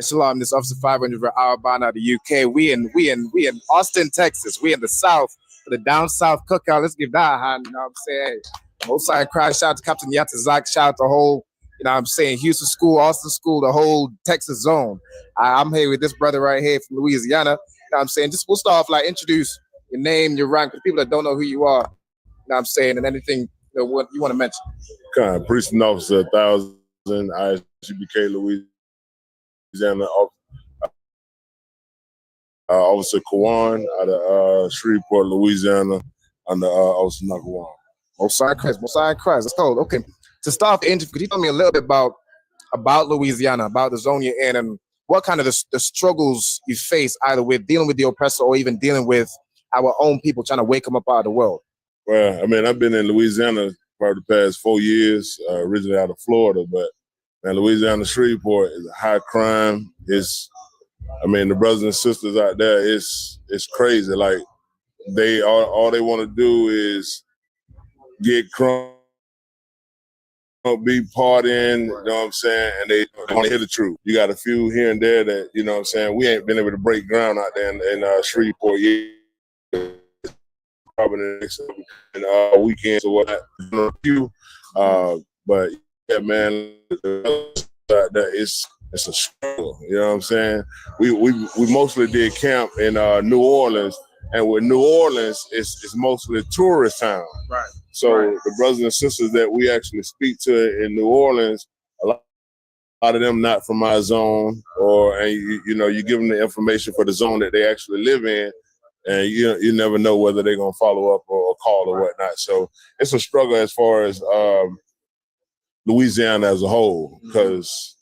Shalom, this Officer 500 for Alabama, the UK. We in Austin, Texas. We in the South, for the down South cookout. Let's give that a hand. You know what I'm saying? Most side cry. Shout out to Captain Yatazak. Shout out to the whole, you know what I'm saying, Houston School, Austin School, the whole Texas zone. I'm here with this brother right here from Louisiana. You know what I'm saying? Just we'll start off like introduce your name, your rank, for people that don't know who you are. You know what I'm saying? And anything what you want to mention. Kind of Precinct Officer 1000, ISUPK, Louisiana. Officer Kawan out of Shreveport, Louisiana, under Officer Nakawan. Most side Christ. Let's go. Okay. To start the interview, could you tell me a little bit about Louisiana, about the zone you're in, and what kind of the struggles you face either with dealing with the oppressor or even dealing with our own people trying to wake them up out of the world? Well, I mean, I've been in Louisiana for the past 4 years, originally out of Florida, but man, Louisiana, Shreveport is a high crime. The brothers and sisters out there, it's crazy. Like they all they want to do is get crunk, be partying, you know what I'm saying? And they want to hear the truth. You got a few here and there that, you know what I'm saying, we ain't been able to break ground out there in Shreveport yet. Probably the next weekends or whatnot. But yeah, man, it's a struggle. You know what I'm saying? We mostly did camp in New Orleans, and with New Orleans, it's mostly a tourist town. Right. So the brothers and sisters that we actually speak to in New Orleans, a lot of them not from our zone, and you give them the information for the zone that they actually live in, and you never know whether they're gonna follow up or call or whatnot. So it's a struggle as far as Louisiana as a whole, because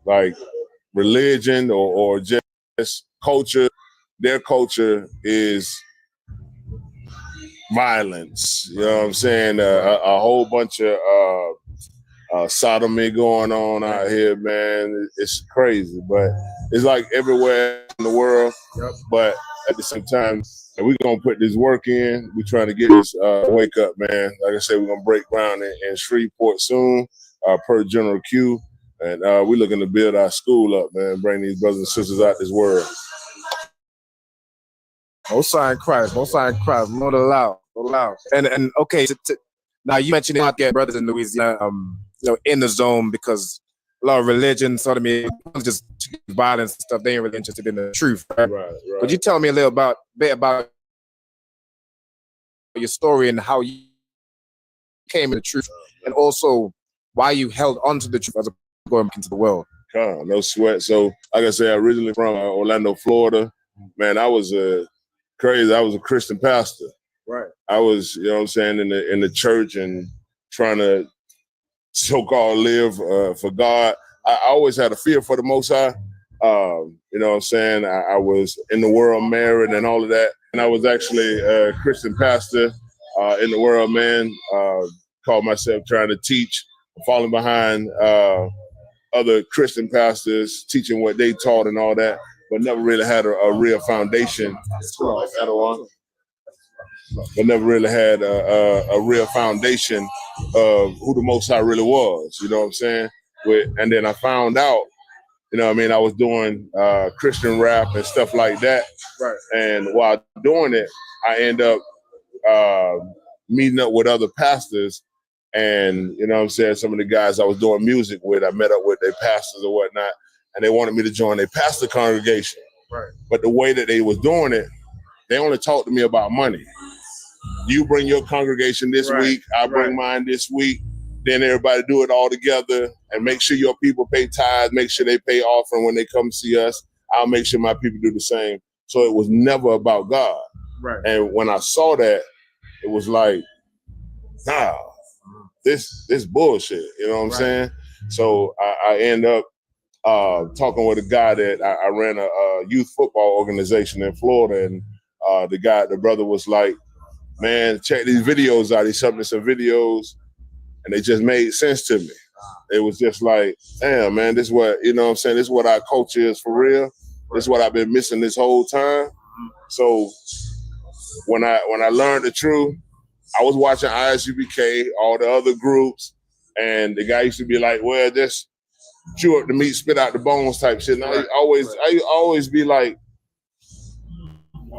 like religion or just culture, their culture is violence. You know what I'm saying? A whole bunch of sodomy going on out here, man. It's crazy, but it's like everywhere in the world. Yep. But at the same time, we're going to put this work in. We're trying to get this wake up, man. Like I said, we're going to break ground in Shreveport soon, per General Q. And we're looking to build our school up, man, bring these brothers and sisters out this world. Most side Christ, Lord allow. And okay, now you mentioned you get brothers in Louisiana, in the zone because a lot of religion, sort of just violence and stuff. They ain't really interested in the truth, right? Right. Could you tell me a little bit about your story and how you came to the truth, and also why you held on to the truth as going into the world? No sweat. So, like I said, originally from Orlando, Florida. Man, I was crazy. I was a Christian pastor. Right. I was, you know what I'm saying, in the church and trying to so-called live for God. I always had a fear for the Most High. You know what I'm saying? I was in the world married and all of that. And I was actually a Christian pastor in the world, man. Called myself trying to teach, falling behind other Christian pastors, teaching what they taught and all that, but never really had a real foundation. But never really had a real foundation of who the Most High really was, you know what I'm saying? And then I found out, you know what I mean, I was doing Christian rap and stuff like that. Right. And while doing it, I end up meeting up with other pastors. And, you know what I'm saying, some of the guys I was doing music with, I met up with their pastors or whatnot, and they wanted me to join their pastor congregation. Right. But the way that they was doing it, they only talked to me about money. You bring your congregation this week, I bring mine this week. Then everybody do it all together and make sure your people pay tithes, make sure they pay offering when they come see us. I'll make sure my people do the same. So it was never about God. Right. And when I saw that, it was like, nah, this bullshit. You know what I'm saying? So I end up talking with a guy that I ran a youth football organization in Florida, and the brother was like, man, check these videos out. He sent me some videos, and they just made sense to me. It was just like, damn, man, this is what, you know what I'm saying? This is what our culture is for real. This is what I've been missing this whole time. So when I learned the truth, I was watching ISUPK, all the other groups, and the guy used to be like, well, just chew up the meat, spit out the bones type shit. And I always be like,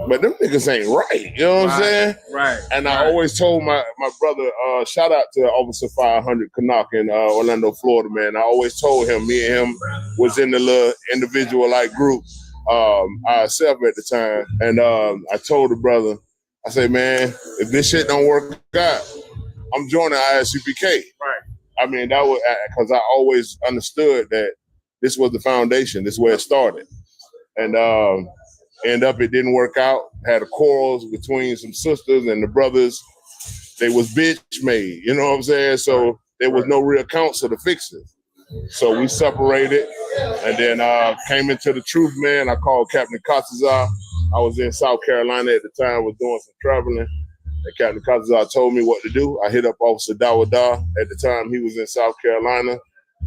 but them niggas ain't right. You know what I'm saying? Right. And I always told my brother, shout out to Officer 500 Canuck in Orlando, Florida, man. I always told him, me and him was in the little individual like group, ourselves at the time. And I told the brother, I said, man, if this shit don't work out, I'm joining ISUPK. Right. I mean, that was because I always understood that this was the foundation. This is where it started. And end up, it didn't work out. Had a quarrels between some sisters and the brothers. They was bitch made, you know what I'm saying? So there was no real counsel to fix it. So we separated and then came into the truth, man. I called Captain Kazazar. I was in South Carolina at the time, was doing some traveling. And Captain Kazazar told me what to do. I hit up Officer Dawada. At the time, he was in South Carolina.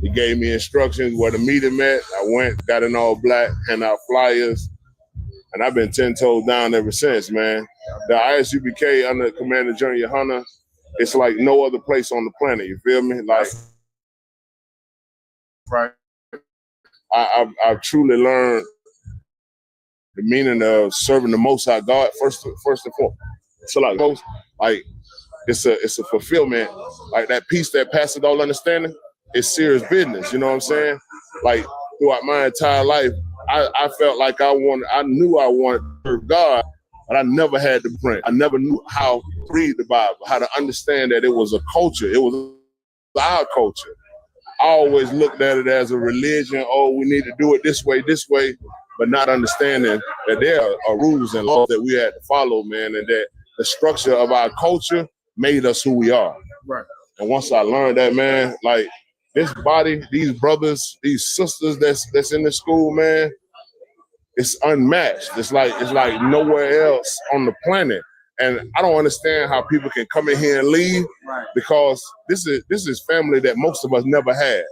He gave me instructions where the meeting met. I went, got in all black, handed out flyers. And I've been 10 toes down ever since, man. The ISUPK under Commander Junior Hunter, it's like no other place on the planet. You feel me? Like, right. I've truly learned the meaning of serving the Most High God first and foremost. So like it's a fulfillment. Like that peace that passes all understanding is serious business. You know what I'm saying? Like throughout my entire life, I felt like I knew I wanted to serve God, but I never had the print. I never knew how to read the Bible, how to understand that it was a culture. It was our culture. I always looked at it as a religion. Oh, we need to do it this way, but not understanding that there are rules and laws that we had to follow, man, and that the structure of our culture made us who we are. Right. And once I learned that, man, like this body, these brothers, these sisters that's in the school, man, it's unmatched. It's like nowhere else on the planet. And I don't understand how people can come in here and leave, because this is family that most of us never had.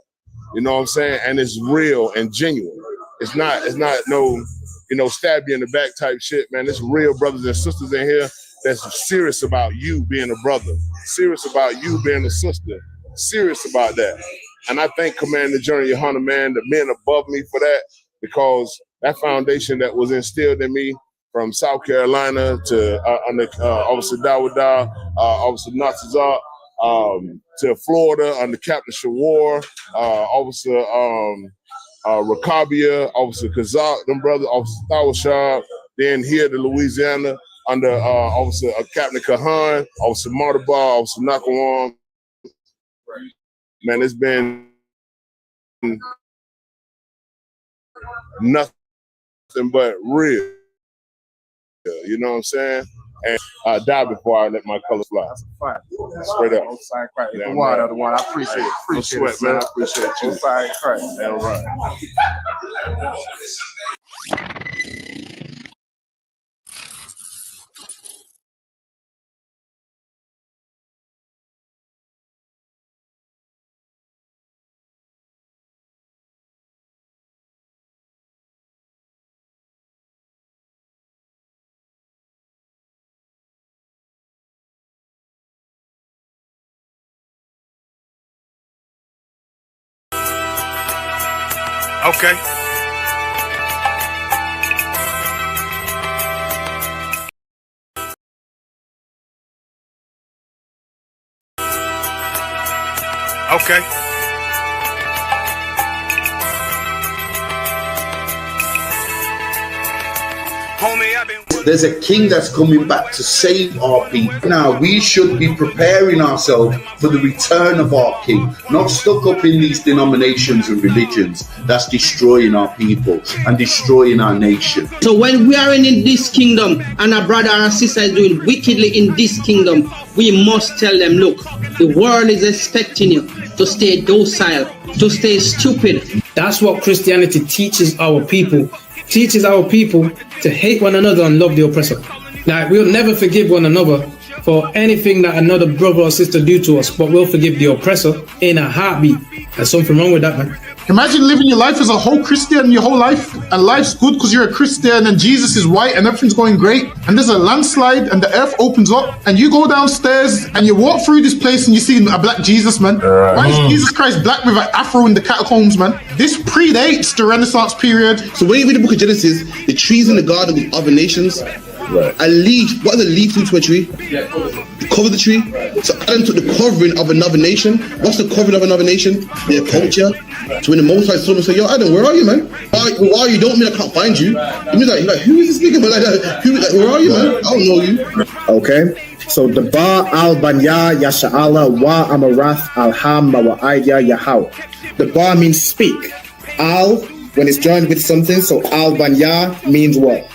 You know what I'm saying? And it's real and genuine. It's not no, stab you in the back type shit, man. It's real brothers and sisters in here that's serious about you being a brother, serious about you being a sister, serious about that. And I thank Commander Junior Hunter, man, the men above me for that, because that foundation that was instilled in me from South Carolina to under Officer Dawada, Officer Natazar, to Florida under Captain Shawar, Officer Rakabia, Officer Kazak, them brothers, Officer Thawashab, then here to Louisiana under Officer Captain Kahan, Officer Martabar, Officer Nakawam. Man, it's been nothing but real. You know what I'm saying? And I die before I let my colors fly. That's a fact. Straight up. Yeah, the one. I appreciate it. No sweat, man. I appreciate you. Outside crack. All right. Okay. Okay. Homie, I've been... There's a king that's coming back to save our people. Now, we should be preparing ourselves for the return of our king, not stuck up in these denominations and religions that's destroying our people and destroying our nation. So when we are in this kingdom and our brother and sister is doing wickedly in this kingdom, we must tell them, look, the world is expecting you to stay docile, to stay stupid. That's what Christianity teaches our people. Teaches our people to hate one another and love the oppressor. Like, we'll never forgive one another for anything that another brother or sister do to us, but we'll forgive the oppressor in a heartbeat. There's something wrong with that, man. Imagine living your life as a whole Christian your whole life, and life's good because you're a Christian and Jesus is white and everything's going great, and there's a landslide and the earth opens up and you go downstairs and you walk through this place and you see a black Jesus, man. Why is Jesus Christ black with an afro in the catacombs, man? This predates the Renaissance period. So when you read the book of Genesis, the trees in the garden with other nations, a leaf, what does a leaf do to a tree? Cover the tree. So Adam took the covering of another nation. What's the covering of another nation? Their culture. So when the Most High saw him and said, yo, Adam, where are you, man? Why are you? Don't mean I can't find you. You mean like who is this nigga? But like, where are you, man? I don't know you. Okay. So the Ba al Banya Yasha'ala wa Amarath al Hamma wa Aidya Yahweh. The Ba means speak. Al, when it's joined with something, so al Banya means what?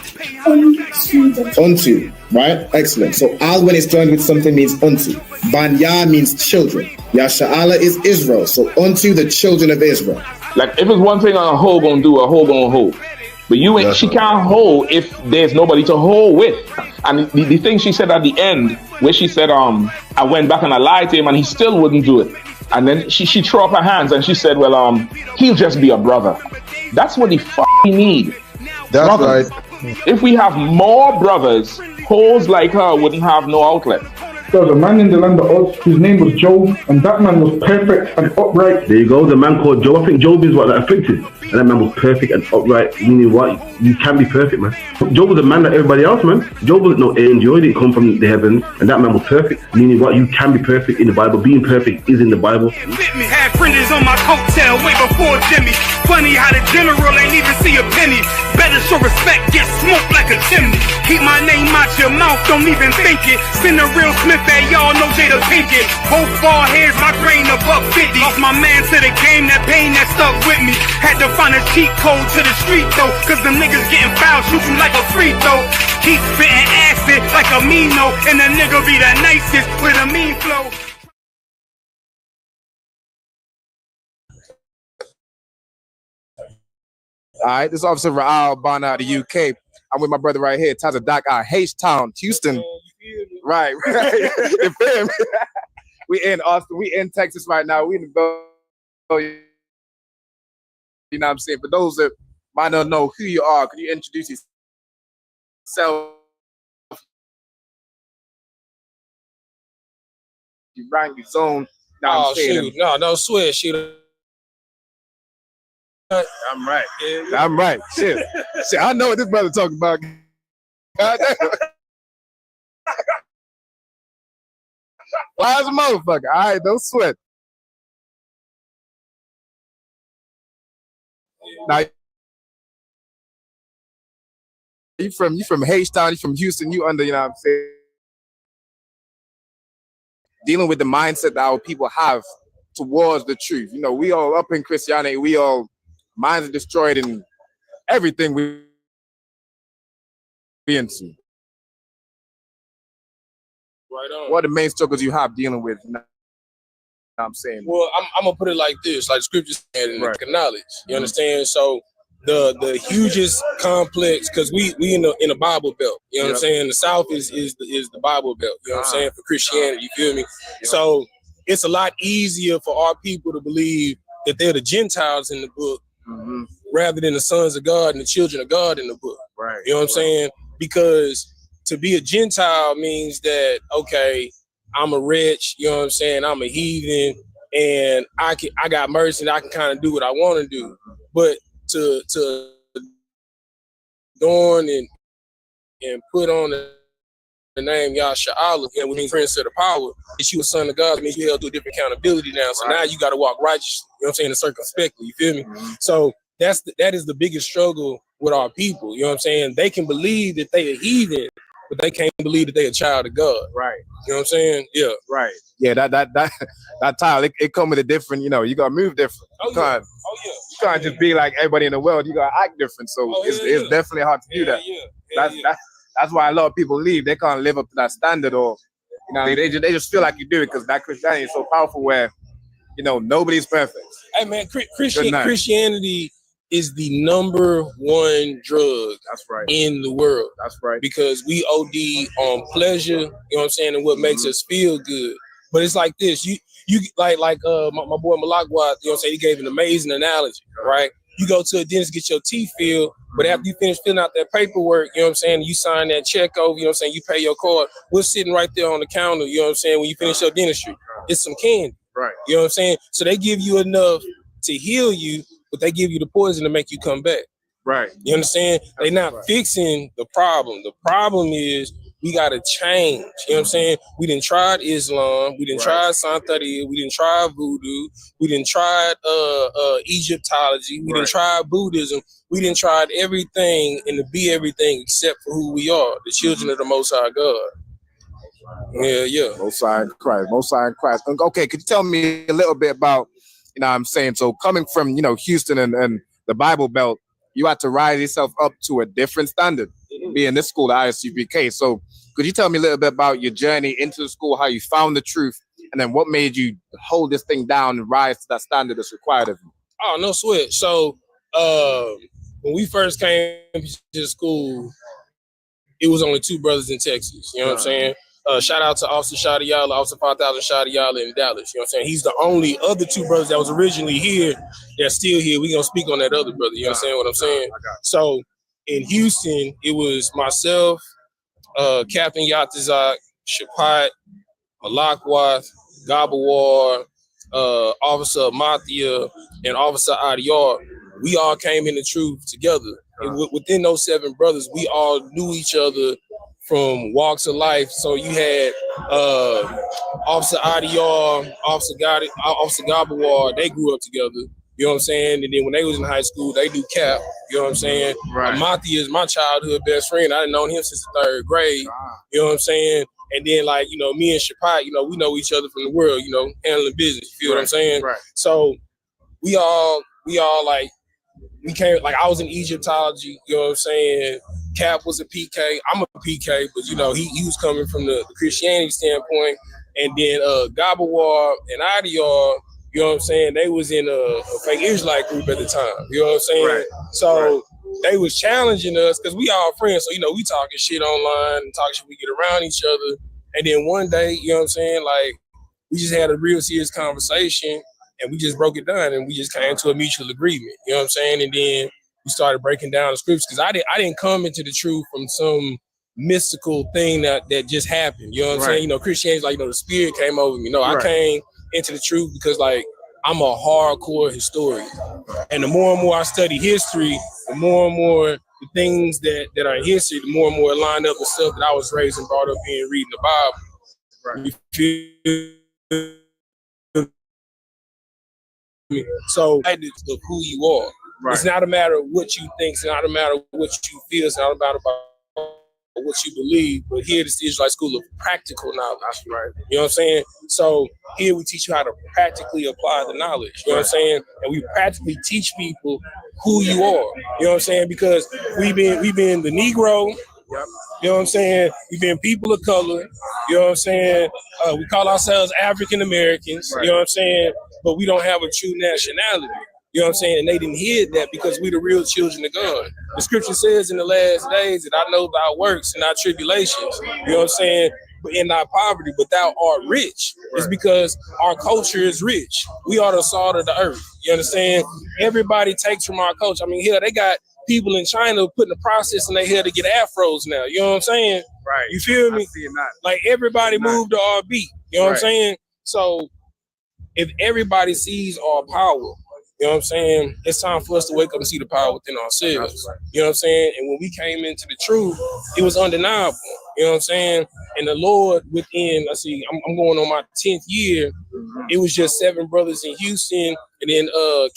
Unto, right? Excellent. So al when it's joined with something means unto. Banya means children. Yasha'ala is Israel. So unto the children of Israel. Like if it's one thing a hoe gonna do, a hoe gonna hold. But you ain't, she can't hold if there's nobody to hold with. And the thing she said at the end, where she said, I went back and I lied to him and he still wouldn't do it. And then she threw up her hands and she said, well, he'll just be a brother. That's what he need. That's brothers. Right. If we have more brothers, hoes like her wouldn't have no outlet. There was a man in the land of Oz whose name was Job, and that man was perfect and upright. There you go, the man called Job. I think Job is what, like, afflicted. And that man was perfect and upright. Meaning what? You can be perfect, man. Job was a man like everybody else, man. Job wasn't no angel. He didn't come from the heavens. And that man was perfect. Meaning what? You can be perfect in the Bible. Being perfect is in the Bible. Had fringes on my coattail way before Jimmy. Funny how the general ain't even see a penny. Better show respect, get smoked like a chimney. Keep my name out your mouth, don't even think it. Send a real Smith at y'all, know Jada Pinkett. Both ball heads, my grain above 50. Lost my man to the game, that pain that stuck with me. Had to find a cheat code to the street though, cause the niggas getting foul, shoot you like a free throw. Keep spitting acid like a Mino, and the nigga be the nicest with a mean flow. All right, this is Officer Raal Bana out of the UK. I'm with my brother right here, Taza Doc out H-Town, Houston. Right. You feel me? We in Austin, we in Texas right now. We in the you know what I'm saying? For those that might not know who you are, could you introduce yourself? You rank your zone. Oh, shoot. No sweat, shoot. I'm right. I'm right. Shit. I know what this brother talking about. God damn. Why is a motherfucker? All right, don't sweat. Now, you from H-Town, you from Houston, you under, you know what I'm saying? Dealing with the mindset that our people have towards the truth. You know, we all up in Christianity, we all minds are destroyed in everything we into. Right on. What are the main struggles you have dealing with? You know what I'm saying? Well, I'm gonna put it like this, like scripture said in the knowledge. You understand? So the hugest complex, because we in the Bible Belt. You know what I'm saying? The South is the Bible Belt. You know what I'm saying? For Christianity, you feel me? So it's a lot easier for our people to believe that they're the Gentiles in the book, rather than the sons of God and the children of God in the book. Right. You know what I'm saying? Because to be a Gentile means that, okay, I'm a wretch, you know what I'm saying? I'm a heathen, and I got mercy and I can kind of do what I want to do. But to adorn and put on the name Yasha'Allah, and means Prince of the Power, that you a son of God, means you held to a different accountability now. So now you got to walk righteously, you know what I'm saying, and circumspectly, you feel me? So that is the biggest struggle with our people, you know what I'm saying? They can believe that they are heathen, but they can't believe that they a child of God. Right. You know what I'm saying? Yeah. Right. Yeah, that tile, it come with a different, you know, you gotta move different. You can't just be like everybody in the world, you gotta act different. So it's definitely hard to do that. That's why a lot of people leave. They can't live up to that standard, or you know, they just feel like you do it because that Christianity is so powerful where, you know, nobody's perfect. Hey man, Christianity is the #1 drug in the world. That's right. Because we OD on pleasure, you know what I'm saying, and what makes us feel good. But it's like this. You like my boy Malakwa, you know what I'm saying? He gave an amazing analogy, right? You go to a dentist, get your teeth filled, but after you finish filling out that paperwork, you know what I'm saying, you sign that check over, you know what I'm saying, you pay your card. We're sitting right there on the counter, you know what I'm saying, when you finish your dentistry. It's some candy. Right. You know what I'm saying? So they give you enough to heal you, but they give you the poison to make you come back. Right. You understand? They're not fixing the problem. The problem is we got to change. You know what I'm saying? We done tried Islam. We done tried Santeria. We done tried voodoo. We done tried Egyptology. We done tried Buddhism. We done tried everything and to be everything except for who we are, the children of the Most High God. Yeah. Most High in Christ. Most High in Christ. Okay, could you tell me a little bit about, you know what I'm saying, so coming from, you know, Houston and the Bible Belt, you had to rise yourself up to a different standard, being this school, the ISUPK. So could you tell me a little bit about your journey into the school, how you found the truth, and then what made you hold this thing down and rise to that standard that's required of you? Oh, no sweat. So when we first came to school, it was only 2 brothers in Texas. You know what I'm saying? Shout out to Officer Shadiyala, Officer 5000 Shadiyala in Dallas. You know what I'm saying? He's the only other 2 brothers that was originally here that's still here. We're going to speak on that other brother. You know what I'm saying? So in Houston, it was myself, Captain Yatazak, Shapat, Malakwath, Gabawar, Officer Mathia, and Officer Adiyar. We all came in the truth together. And within those 7 brothers, we all knew each other from walks of life. So you had Officer Adiyar, Officer Gabawar, they grew up together. You know what I'm saying? And then when they was in high school, they do cap. You know what I'm saying? Right. Mathia is my childhood best friend. I done known him since the 3rd grade. You know what I'm saying? And then, like, you know, me and Shapat, you know, we know each other from the world, you know, handling business. You feel what I'm saying? Right. So we all like, we came, like, I was in Egyptology, you know what I'm saying? Cap was a PK. I'm a PK, but, you know, he was coming from the Christianity standpoint. And then Gabawar and Adiyar, you know what I'm saying, they was in a fake Israelite group at the time. You know what I'm saying? Right. So they was challenging us because we all friends. So, you know, we talking shit online and talking shit, we get around each other. And then one day, you know what I'm saying, like, we just had a real serious conversation and we just broke it down and we just came to a mutual agreement. You know what I'm saying? And then we started breaking down the scriptures because I didn't come into the truth from some mystical thing that just happened. You know what I'm saying? You know, Christianity, like, you know, the spirit came over me. No, I came into the truth because, like, I'm a hardcore historian. And the more and more I study history, the more and more the things that are in history, the more and more it lined up with stuff that I was raised and brought up in reading the Bible. Right. So, of who you are. Right. It's not a matter of what you think. It's not a matter of what you feel. It's not about what you believe. But here, this is Israelite School of Practical Knowledge. That's right. You know what I'm saying? So here we teach you how to practically apply the knowledge. You know what I'm saying? And we practically teach people who you are. You know what I'm saying? Because we've been the Negro. Yep. You know what I'm saying? We've been people of color. You know what I'm saying? We call ourselves African Americans. Right. You know what I'm saying? But we don't have a true nationality. You know what I'm saying? And they didn't hear that because we the real children of God. The scripture says in the last days that I know thy works and thy tribulations. You know what I'm saying? But in thy poverty, but thou art rich. It's because our culture is rich. We are the salt of the earth. You understand? Everybody takes from our culture. I mean, here they got people in China putting the process in their hair to get afros now. You know what I'm saying? Right. You feel me? Like everybody moved to our beat. You know what I'm saying? So if everybody sees our power, you know what I'm saying? It's time for us to wake up and see the power within ourselves. Right. You know what I'm saying? And when we came into the truth, it was undeniable. You know what I'm saying? And the Lord within, I'm going on my 10th year. It was just 7 brothers in Houston, and then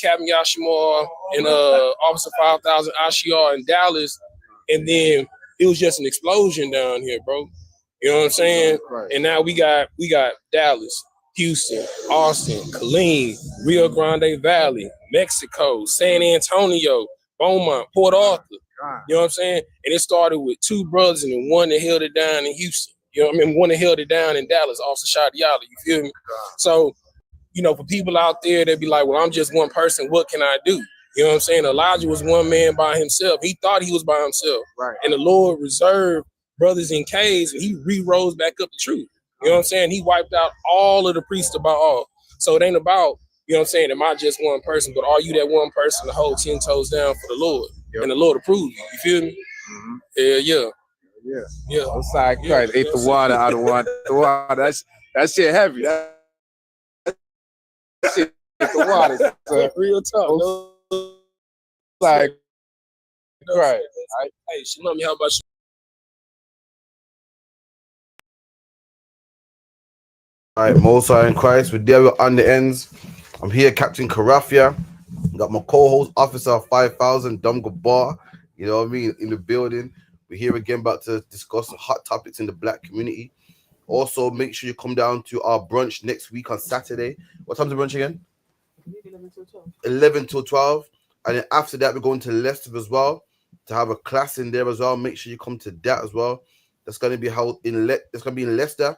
Captain Yashimar and Officer 5000 Ashiar in Dallas. And then it was just an explosion down here, bro. You know what I'm saying? Right. And now we got Dallas, Houston, Austin, Killeen, Rio Grande Valley, Mexico, San Antonio, Beaumont, Port Arthur. You know what I'm saying? And it started with 2 brothers and then one that held it down in Houston. You know what I mean? One that held it down in Dallas, Officer Shadiyala. You feel me? So, you know, for people out there that be like, well, I'm just one person. What can I do? You know what I'm saying? Elijah was one man by himself. He thought he was by himself. Right. And the Lord reserved brothers in caves and he re-rose back up the truth. You know what I'm saying? He wiped out all of the priests of Baal. So it ain't about, you know what I'm saying, am I just one person, but are you that one person to hold 10 toes down for the Lord? And the Lord approve you. You feel me? Yeah. Outside Christ ate the water out of one. The water. That shit heavy. That shit ate the water. So, real talk. Outside Christ. Hey, Shalom, how about you? All right, Mosai and Christ. We're there on the ends. I'm here, Captain Karafia. Got my co-host, Officer 5000, Dum Gabar. You know what I mean? In the building. We're here again about to discuss some hot topics in the black community. Also, make sure you come down to our brunch next week on Saturday. What time's the brunch again? 11 till 12. And then after that, we're going to Leicester as well to have a class in there as well. Make sure you come to that as well. That's going to be held in that's going to be in Leicester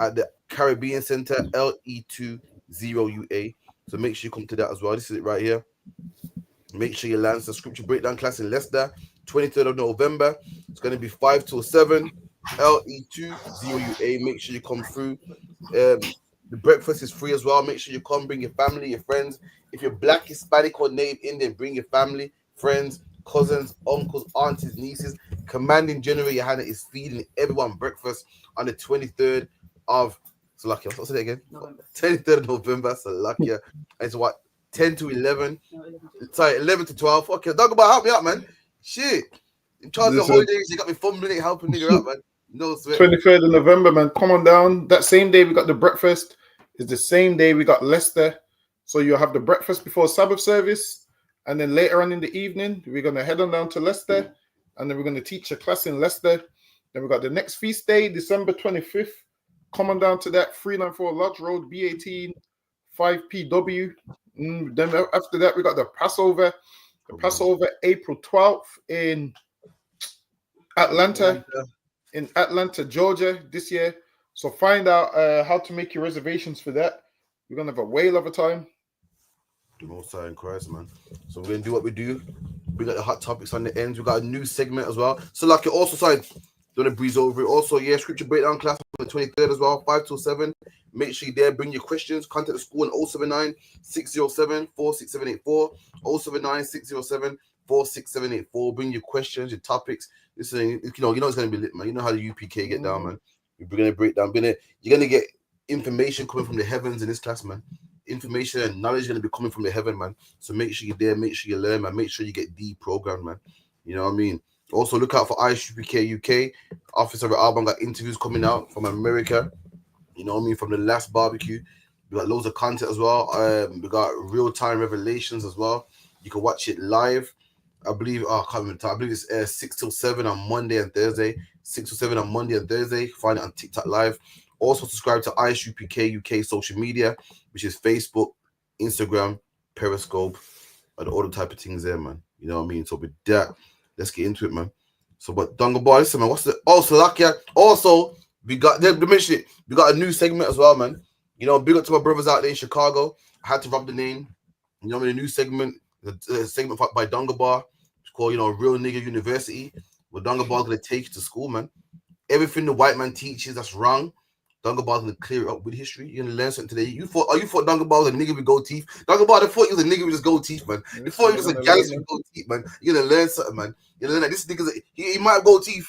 at the Caribbean Center, LE20UA. So make sure you come to that as well. This is it right here. Make sure you land the scripture breakdown class in Leicester, 23rd of November. It's going to be 5 till 7, LE20UA. Make sure you come through. The breakfast is free as well. Make sure you come, bring your family, your friends. If you're black, Hispanic, or Native Indian, bring your family, friends, cousins, uncles, aunties, nieces. Commanding General Yohana is feeding everyone breakfast on the 23rd of Salakia. What's it again? November. 23rd of November, Salakia. And it's what? 10 to 11. Sorry, 11 to 12. Okay, talk about help me out, man. Shit. In charge of the holidays, you got me fumbling, helping nigga out, man. No sweat. 23rd of November, man. Come on down. That same day we got the breakfast. Is the same day we got Leicester. So you'll have the breakfast before Sabbath service. And then later on in the evening, we're going to head on down to Leicester. And then we're going to teach a class in Leicester. Then we got the next feast day, December 25th. Come on down to that 394 Lodge Road, B18, 5PW. Then after that, we got the Passover. The Passover, April 12th in Atlanta, Georgia this year. So find out how to make your reservations for that. We're going to have a whale of a time. Most High in Christ, man. So we're going to do what we do. We got the hot topics on the ends. We got a new segment as well. So like you're also sorry, don't breeze over it. Also, yeah, scripture breakdown class on the 23rd as well, 5 till 7. Make sure you're there. Bring your questions. Contact the school on 079 607 46784. 079 607 46784. Bring your questions, your topics. Listen, you know it's going to be lit, man. You know how the UPK get down, man. We're going to break down. You're going to get information coming from the heavens in this class, man. Information and knowledge is going to be coming from the heaven, man. So make sure you're there. Make sure you learn, man. Make sure you get deprogrammed, man. You know what I mean? Also, look out for ISUPK UK. Officer of Alban got interviews coming out from America. You know what I mean? From the last barbecue. We got loads of content as well. We got real-time revelations as well. You can watch it live. I believe, I can't remember. I believe it's 6 till 7 on Monday and Thursday. 6 till 7 on Monday and Thursday. Find it on TikTok Live. Also, subscribe to ISUPK UK social media, which is Facebook, Instagram, Periscope, and all the type of things there, man. You know what I mean? So with that, let's get into it, man. So, but Dunga Boy, listen, man, what's the Salakia? Also, we got we got a new segment as well, man. You know, big up to my brothers out there in Chicago. I had to rub the name. You know, I mean, a new segment, a segment by Dunga Bar. It's called, you know, Real Nigga University. Where Dunga Bar's gonna take you to school, man. Everything the white man teaches that's wrong, Dunga Bar's gonna clear it up with history. You're gonna learn something today. You thought Dunga Bar was a nigga with gold teeth. Dunga Bar, I thought he was a nigga with just gold teeth, man. You thought he was a galaxy with gold teeth, man. You're gonna learn something, man. You're gonna learn that this nigga's he might have gold teeth.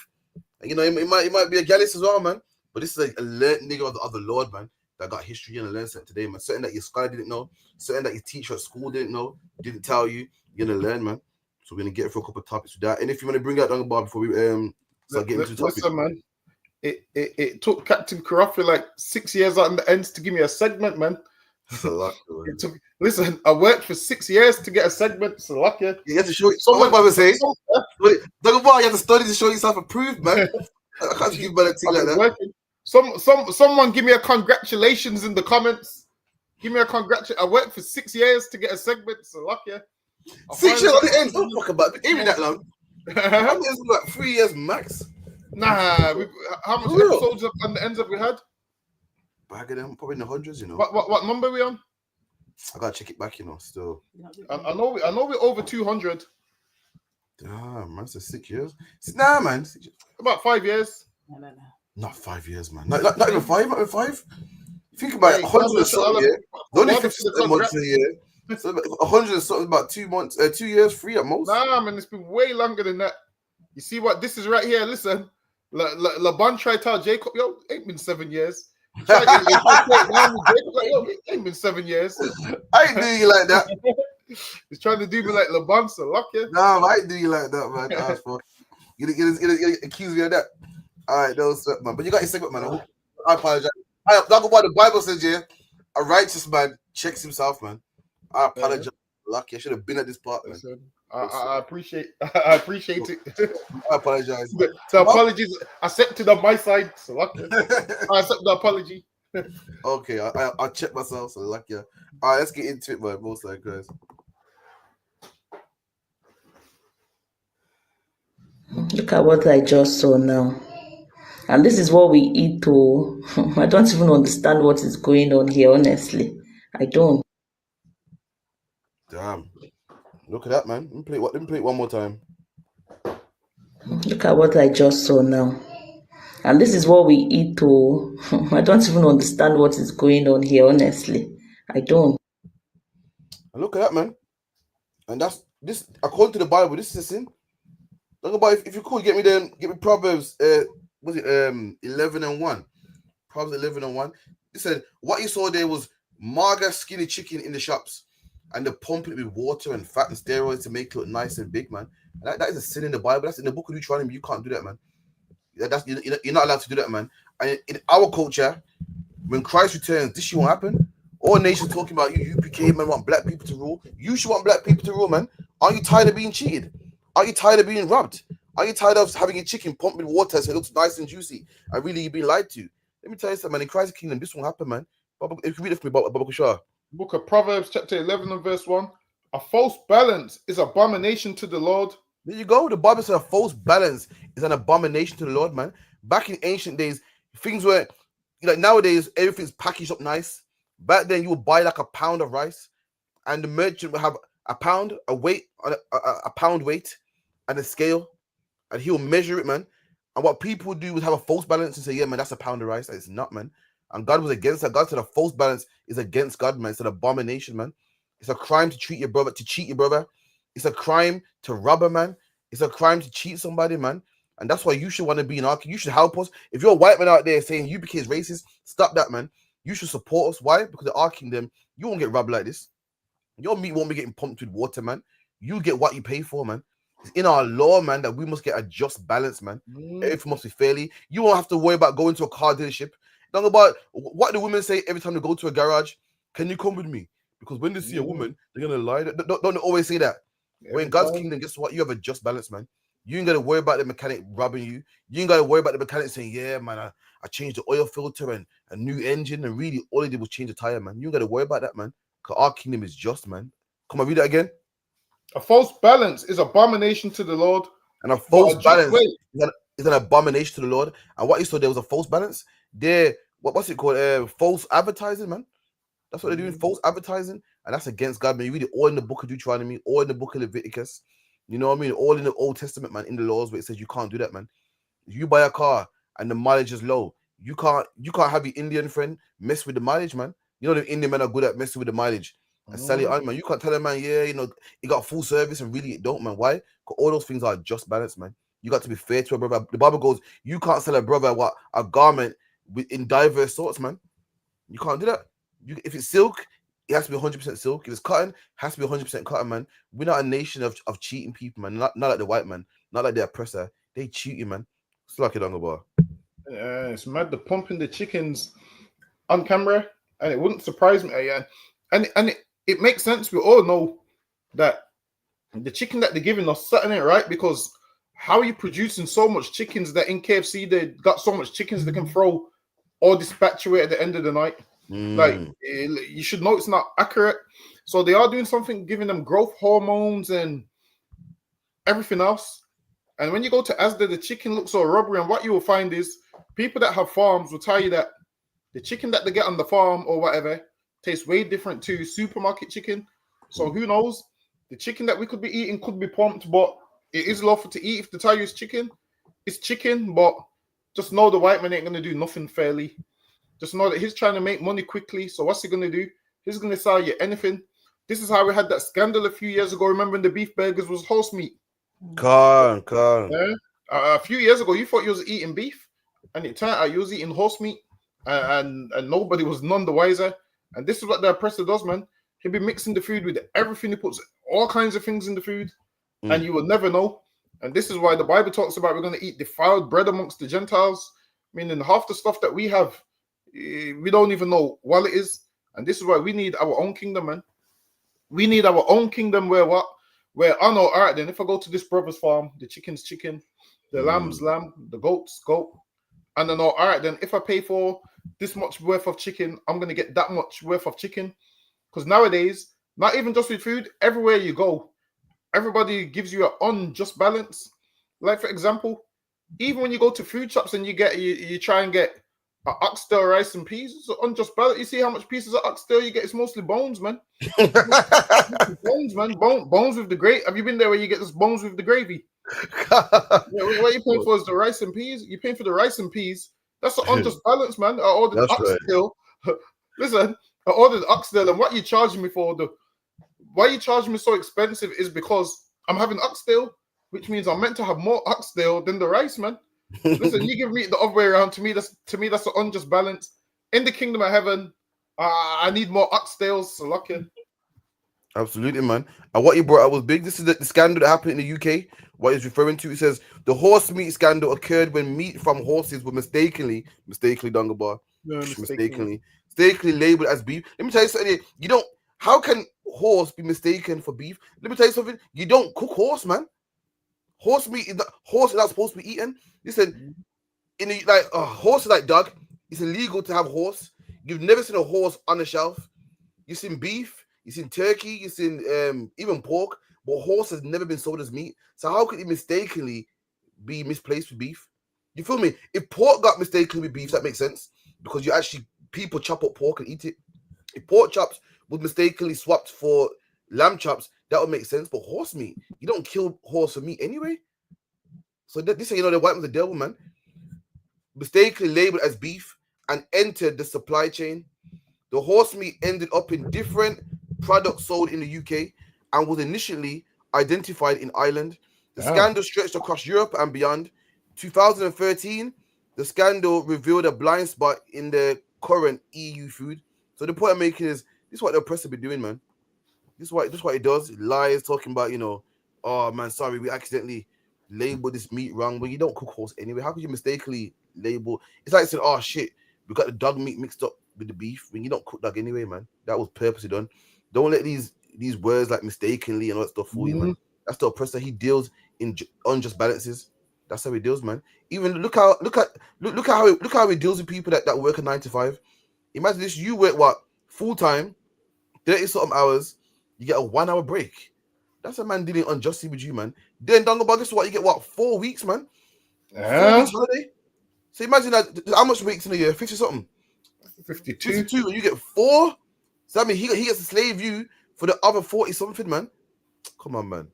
You know, he might be a galaxy as well, man. But this is a learned nigga of the Lord, man, that got history. You're gonna learn something today, man. Something that your scholar didn't know, something that your teacher at school didn't know, didn't tell you. You're gonna learn, man. So we're gonna get through a couple of topics with that. And if you want to bring out Dunga Bar before we start getting into the topic. Listen, man. It took Captain Karafi like 6 years out in the ends to give me a segment, man. Listen, I worked for 6 years to get a segment. So lucky. You have to show. Someone might say, Dunga Bar, you have to study to show yourself approved, man. I can't give you a thing like that. Someone give me a congratulations in the comments. Give me a congratulations. I worked for 6 years to get a segment. So lucky. 6 years on the ends. Don't talk about it. Ain't even that long. How many years? Like 3 years max. Nah, how much episodes on the ends have we had? Bag of them, probably in the hundreds, you know. What number are we on? I gotta check it back, you know. Still, I know we're over 200. Damn, man, so 6 years. Nah, man, about 5 years. No. Not 5 years, man. Not even 5. Not even 5. Think about it. 100 and something. Yeah. Only 50 months in a year. So 100 and something, about 2 months, 2 years, 3 at most. Nah, man, it's been way longer than that. You see what this is right here? Listen, Laban tried to tell Jacob, yo, it ain't been 7 years. Tried to Jacob, it ain't been 7 years. I ain't do you like that. He's trying to do me like Laban, so luck yeah. Nah, I ain't do you like that, man. That's fuck. You accuse me of that. All right, that was man. But you got your segment, man. I apologize. That's what the Bible says, yeah. A righteous man checks himself, man. I apologize. Lucky, I should have been at this part, man. I appreciate it. I apologize. So apologies accepted on my side. So lucky. I accept the apology. Okay, I'll check myself. So lucky. All right, let's get into it, man. Most like guys. Look at what I just saw now. And this is what we eat to. I don't even understand what is going on here, honestly. I don't. Damn. Look at that, man. Let me play it one more time. Look at what I just saw now. And this is what we eat to. I don't even understand what is going on here, honestly. I don't. And look at that, man. And that's this, according to the Bible, this is a sin. Look about if you could get me Proverbs 11:1. Proverbs 11:1. It said what you saw there was mager skinny chicken in the shops, and they're pumping it with water and fat and steroids to make it look nice and big, man. And that is a sin in the Bible. That's in the book of Deuteronomy. You can't do that, man. You're not allowed to do that, man. And in our culture, when Christ returns, this shit won't happen. All nations talking about you UPK, man, want black people to rule. You should want black people to rule, man. Aren't you tired of being cheated? Are you tired of being robbed? Are you tired of having your chicken pumped with water so it looks nice and juicy? And really you've been lied to? Let me tell you something, man. In Christ's kingdom, this won't happen, man. If you read it for me, Baba Kushar. Book of Proverbs, chapter 11 and verse 1. A false balance is abomination to the Lord. There you go. The Bible says a false balance is an abomination to the Lord, man. Back in ancient days, things were, like nowadays, everything's packaged up nice. Back then, you would buy like a pound of rice, and the merchant would have a pound weight, and a scale, and he'll measure it, man. And what people would do was have a false balance and say, yeah, man, that's a pound of rice. It's not, man. And God was against that. God said a false balance is against God, man. It's an abomination, man. It's a crime to cheat your brother. It's a crime to rob a man. It's a crime to cheat somebody, man. And that's why you should want to be in our. You should help us. If you're a white man out there saying UPK is racist, stop that, man. You should support us. Why? Because in our kingdom, you won't get robbed like this. Your meat won't be getting pumped with water, man. You get what you pay for, man. It's in our law, man, that we must get a just balance, man. Everything must be fairly. You won't have to worry about going to a car dealership. Don't about what the women say every time they go to a garage. Can you come with me? Because when they see a woman, they're gonna lie. Don't always say that. When in God's kingdom, guess what? You have a just balance, man. You ain't gotta worry about the mechanic robbing you. You ain't gotta worry about the mechanic saying, yeah, man, I changed the oil filter and a new engine, and really all he did was change the tire, man. You ain't gotta worry about that, man. Because our kingdom is just, man. Come on, read that again. A false balance is abomination to the Lord. And a false balance is an abomination to the Lord. And what you saw there was a false balance. What's it called? False advertising, man. That's what they're doing, false advertising. And that's against God, man. You read it all in the book of Deuteronomy, all in the book of Leviticus. You know what I mean? All in the Old Testament, man, in the laws where it says you can't do that, man. If you buy a car and the mileage is low, you can't have your Indian friend mess with the mileage, man. You know the Indian men are good at messing with the mileage and sell it on, man. You can't tell them, man, yeah, you know, it got full service and really it don't, man. Why? Because all those things are just balance, man. You got to be fair to a brother. The Bible goes, you can't sell a brother a garment in diverse sorts, man. You can't do that. If it's silk, it has to be 100% silk. If it's cotton, it has to be 100% cotton, man. We're not a nation of cheating people, man. Not like the white man. Not like the oppressor. They cheat you, man. It's like it on the bar. It's mad. They're pumping the chickens on camera, and it wouldn't surprise me. And it makes sense. We all know that the chicken that they're giving us, something ain't right, because how are you producing so much chickens that in KFC they got so much chickens they can throw or dispatch away at the end of the night? Like, you should know it's not accurate. So they are doing something, giving them growth hormones and everything else. And when you go to Asda, the chicken looks so rubbery. And what you will find is people that have farms will tell you that the chicken that they get on the farm or whatever tastes way different to supermarket chicken. So who knows? The chicken that we could be eating could be pumped, but it is lawful to eat. If they tell you it's chicken, but just know the white man ain't gonna do nothing fairly. Just know that he's trying to make money quickly. So what's he gonna do? He's gonna sell you anything. This is how we had that scandal a few years ago. Remember, the beef burgers was horse meat. Con. Yeah. A few years ago, you thought you was eating beef, and it turned out you was eating horse meat, and nobody was none the wiser. And this is what the oppressor does, man. He'll be mixing the food with everything. He puts all kinds of things in the food, and you will never know. And this is why the Bible talks about we're going to eat defiled bread amongst the Gentiles, meaning half the stuff that we have, we don't even know what it is. And this is why we need our own kingdom, man. We need our own kingdom where I know, all right, then if I go to this brother's farm, the chicken's chicken, the lamb's lamb, the goat's goat, and I know, all right, then if I pay for this much worth of chicken, I'm going to get that much worth of chicken. Because nowadays, not even just with food, everywhere you go, everybody gives you an unjust balance. Like, for example, even when you go to food shops and you try and get an oxtail rice and peas, it's an unjust balance. You see how much pieces of oxtail you get? It's mostly bones, man. Bones, man. Bones with the gravy. Have you been there where you get this bones with the gravy? What you're paying for is the rice and peas. You're paying for the rice and peas. That's an unjust balance, man. I ordered oxtail. Right. Listen, I ordered oxtail, and what you charging me for? Why you charging me so expensive is because I'm having oxtail, which means I'm meant to have more oxtail than the rice, man. Listen, you give me the other way around. To me, that's an unjust balance. In the kingdom of heaven, I need more oxtails. So lucky. Absolutely, man. And what you brought up was big. This is the scandal that happened in the UK. What he's referring to, it says the horse meat scandal occurred when meat from horses were mistakenly Dungabar, mistakenly labeled as beef. Let me tell you something. How can horse be mistaken for beef? Let me tell you something. You don't cook horse, man. Horse meat is not supposed to be eaten. Listen, horse is like dog. It's illegal to have horse. You've never seen a horse on the shelf. You've seen beef. You've seen turkey. You've seen even pork. But horse has never been sold as meat. So how could it mistakenly be misplaced with beef? You feel me? If pork got mistakenly with beef, that makes sense. Because people chop up pork and eat it. If pork chops was mistakenly swapped for lamb chops, that would make sense. But horse meat, you don't kill horse for meat anyway. So this is, the white man's the devil, man. Mistakenly labeled as beef and entered the supply chain. The horse meat ended up in different products sold in the UK and was initially identified in Ireland. The scandal stretched across Europe and beyond. 2013, the scandal revealed a blind spot in the current EU food. So the point I'm making is, this is what the oppressor be doing, man. This is what it does. It lies, talking about, oh man, sorry, we accidentally labeled this meat wrong. But you don't cook horse anyway. How could you mistakenly label? It's like saying, oh shit, we got the dog meat mixed up with the beef. When you don't cook dog anyway, man. That was purposely done. Don't let these words like mistakenly and all that stuff fool you, man. That's the oppressor. He deals in unjust balances. That's how he deals, man. Even look how he deals with people that work a 9 to 5. Imagine this: you work full time, 30 something hours, you get a 1 hour break. That's a man dealing unjustly with you, man. Then Dungabug, this is what you get, 4 weeks, man. 4 weeks holiday. So imagine that, how much weeks in a year? 50 something. 52. And you get 4. So I mean, he gets to slave you for the other 40 something, man. Come on, man.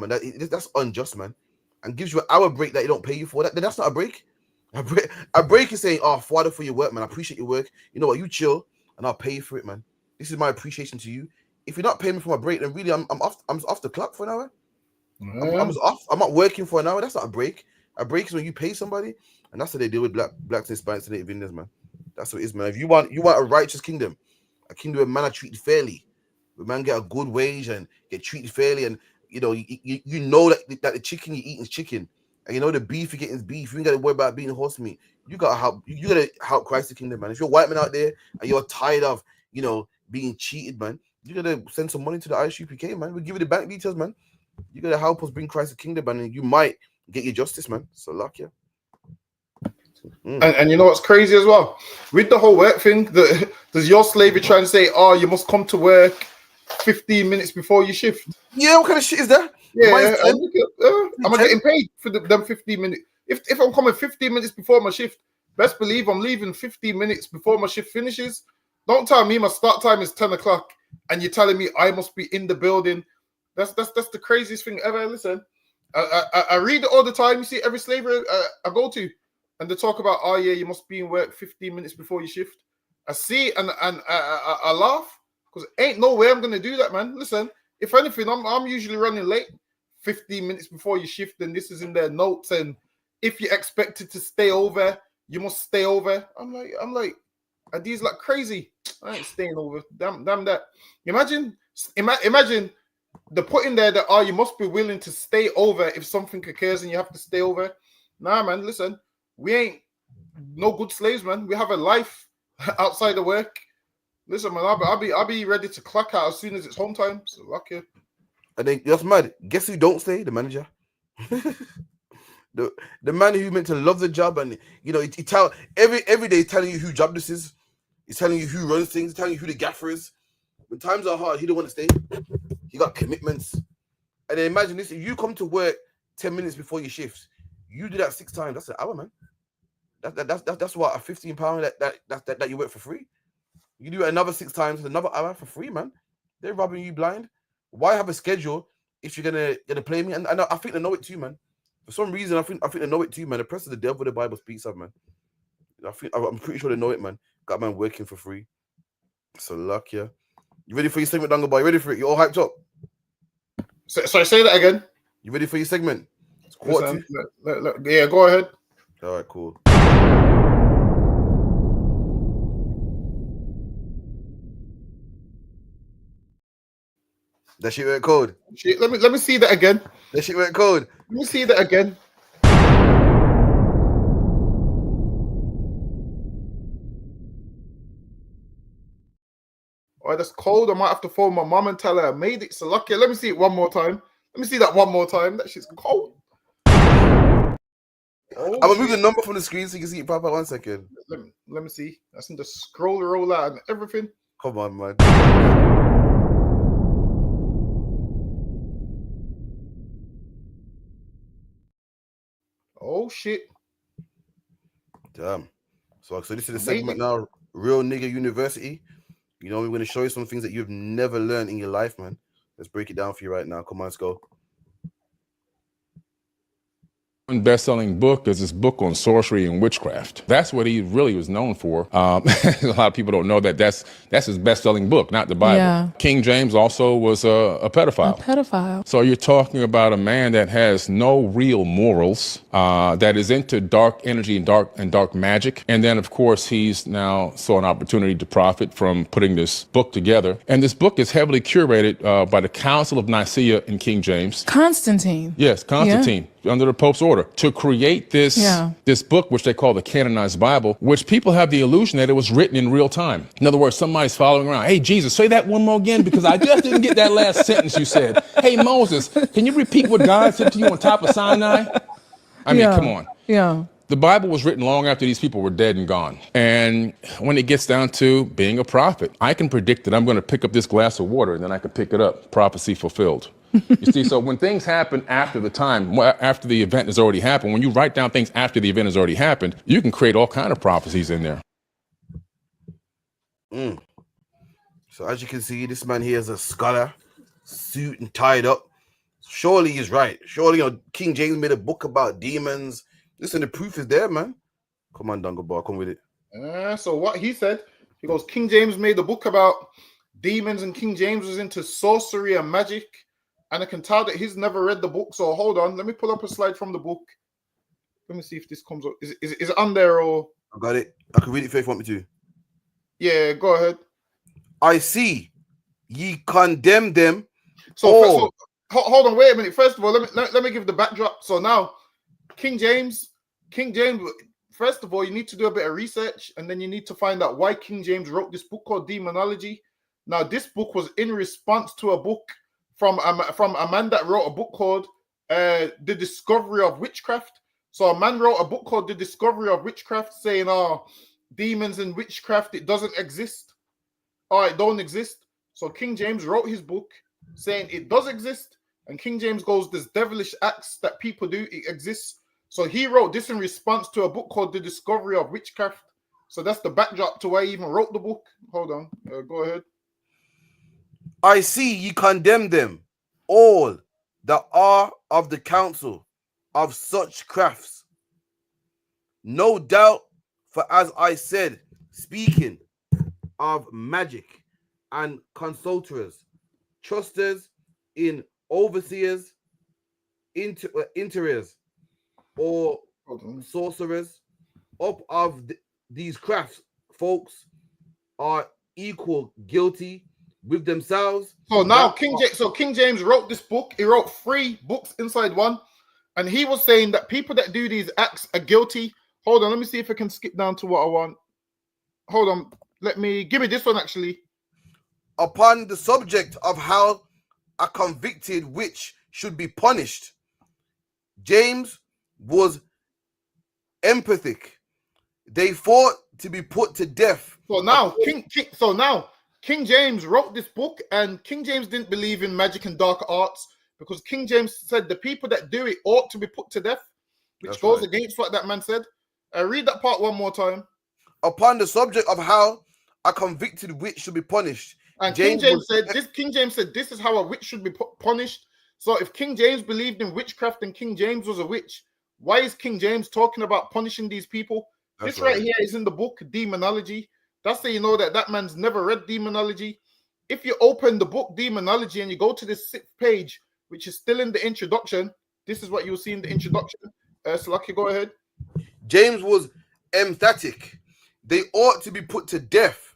That's unjust, man. And gives you an hour break that you don't pay you for. That's not a break. A break is saying, oh, Father, for your work, man. I appreciate your work. You know what? You chill, and I'll pay you for it, man. This is my appreciation to you. If you're not paying me for my break, then really, I'm off the clock for an hour. I'm off. I'm not working for an hour. That's not a break. A break is when you pay somebody, and that's how they deal with blacks and Hispanics and Native Indians, man. That's what it is, man. If you want a righteous kingdom, a kingdom where man are treated fairly, where man get a good wage and get treated fairly, and you know that the chicken you eat is chicken, and the beef you get is beef. You ain't got to worry about being horse meat. You gotta help Christ the kingdom, man. If you're a white man out there and you're tired of being cheated, man, you gotta send some money to the ISUPK, man. We'll give you the bank details, man. You gotta help us bring Christ the kingdom, man, and you might get your justice, man. So luck, yeah. And you know what's crazy as well? With the whole work thing, does your slavery try and say, oh, you must come to work 15 minutes before your shift? Yeah, what kind of shit is that? Yeah, I'm getting paid for them 15 minutes. If I'm coming 15 minutes before my shift, best believe I'm leaving 15 minutes before my shift finishes. Don't tell me my start time is 10 o'clock and you're telling me I must be in the building. That's the craziest thing ever. Listen, I read it all the time. You see every slavery I go to, and they talk about, oh yeah, you must be in work 15 minutes before your shift. I see it and I laugh because ain't no way I'm gonna do that, man. Listen, if anything, I'm usually running late 15 minutes before your shift, and this is in their notes. And if you're expected to stay over, you must stay over. I'm like, are these like crazy? I ain't staying over. Damn that. Imagine the put in there that, oh, you must be willing to stay over if something occurs and you have to stay over. Nah, man, listen, we ain't no good slaves, man. We have a life outside of work. Listen, man, I'll be ready to clock out as soon as it's home time. So lucky. And then that's mad. Guess who don't stay? The manager. the man who meant to love the job, and you know, he tell every day he's telling you who job this is. He's telling you who runs things, telling you who the gaffer is. When times are hard, he don't want to stay. He got commitments. And then imagine this: if you come to work 10 minutes before your shifts, you do that 6 times. That's an hour, man. That's what, a £15 that you work for free. You do it another 6 times, another hour for free, man. They're robbing you blind. Why have a schedule if you're gonna play me? And I think they know it too, man. For some reason, I think they know it too, man. The press of the devil, the Bible speaks of, man. I'm pretty sure they know it, man. Got man working for free. So luck, yeah. You ready for your segment, Dangle Boy? You ready for it? You all hyped up? Sorry, say that again. You ready for your segment? Yeah, go ahead. All right, cool. That shit went cold. Let me see that again. That shit went cold. Let me see that again. Oh, that's cold. I might have to phone my mom and tell her I made it. So lucky. Let me see it one more time. Let me see that one more time. That shit's cold. I'm gonna move the number from the screen so you can see it proper. 1 second. Let me see. That's in the scroll roll out and everything. Come on, man. Oh shit. Damn. So this is the segment now. Real Nigga University. You know, we're going to show you some things that you've never learned in your life, man. Let's break it down for you right now. Come on, let's go. Best-selling book is this book on sorcery and witchcraft. That's what he really was known for. A lot of people don't know that that's his best-selling book, not the Bible. Yeah. King James also was a pedophile. A pedophile. So you're talking about a man that has no real morals, that is into dark energy and dark magic. And then, of course, he's now saw an opportunity to profit from putting this book together. And this book is heavily curated by the Council of Nicaea in King James. Constantine. Yes, Constantine. Yeah. Under the Pope's order to create this book, which they call the canonized Bible, which people have the illusion that it was written in real time. In other words, somebody's following around. Hey, Jesus, say that one more again because I just didn't get that last sentence you said. Hey, Moses, can you repeat what God said to you on top of Sinai? I mean, come on. Yeah. The Bible was written long after these people were dead and gone. And when it gets down to being a prophet, I can predict that I'm going to pick up this glass of water and then I can pick it up. Prophecy fulfilled. You see, so when things happen after the time, after the event has already happened, when you write down things after the event has already happened, you can create all kinds of prophecies in there. So as you can see, this man here is a scholar, suit and tied up. Surely he's right. Surely, you know, King James made a book about demons. Listen, the proof is there, man. Come on, Dungle Bar, come with it. So what he said, he goes, King James made a book about demons, and King James was into sorcery and magic. And I can tell that he's never read the book. So hold on, let me pull up a slide from the book. Let me see if this comes up. Is it on there or? I got it. I can read it if you want me to. Yeah, go ahead. I see ye condemn them. So hold on, wait a minute. First of all, let me give the backdrop. So now, King James. First of all, you need to do a bit of research, and then you need to find out why King James wrote this book called Demonology. Now, this book was in response to a book from a man that wrote a book called The Discovery of Witchcraft. So a man wrote a book called The Discovery of Witchcraft, saying, demons and witchcraft, it doesn't exist. It don't exist. So King James wrote his book saying it does exist. And King James goes, there's devilish acts that people do, it exists. So he wrote this in response to a book called The Discovery of Witchcraft. So that's the backdrop to why he even wrote the book. Hold on, go ahead. I see ye condemn them, all that are of the counsel of such crafts, No doubt, for as I said, speaking of magic and consulters, trusters in overseers, interers, or sorcerers, up of these crafts, folks, are equal guilty with themselves. So now King James wrote this book. He wrote 3 books inside one, and he was saying that people that do these acts are guilty. Hold on, let me see if I can skip down to what I want. Hold on, give me this one actually. Upon the subject of how a convicted witch should be punished, James was emphatic. They fought to be put to death. So now King James wrote this book, and King James didn't believe in magic and dark arts, because King James said the people that do it ought to be put to death, which goes against what that man said. Read that part one more time. Upon the subject of how a convicted witch should be punished, and King James said this is how a witch should be punished. So if King James believed in witchcraft and King James was a witch, why is King James talking about punishing these people? This right here is in the book Demonology. That's how you know that man's never read Demonology. If you open the book Demonology and you go to this 6th page, which is still in the introduction, this is what you'll see in the introduction. Slaki, go ahead. James was emphatic. They ought to be put to death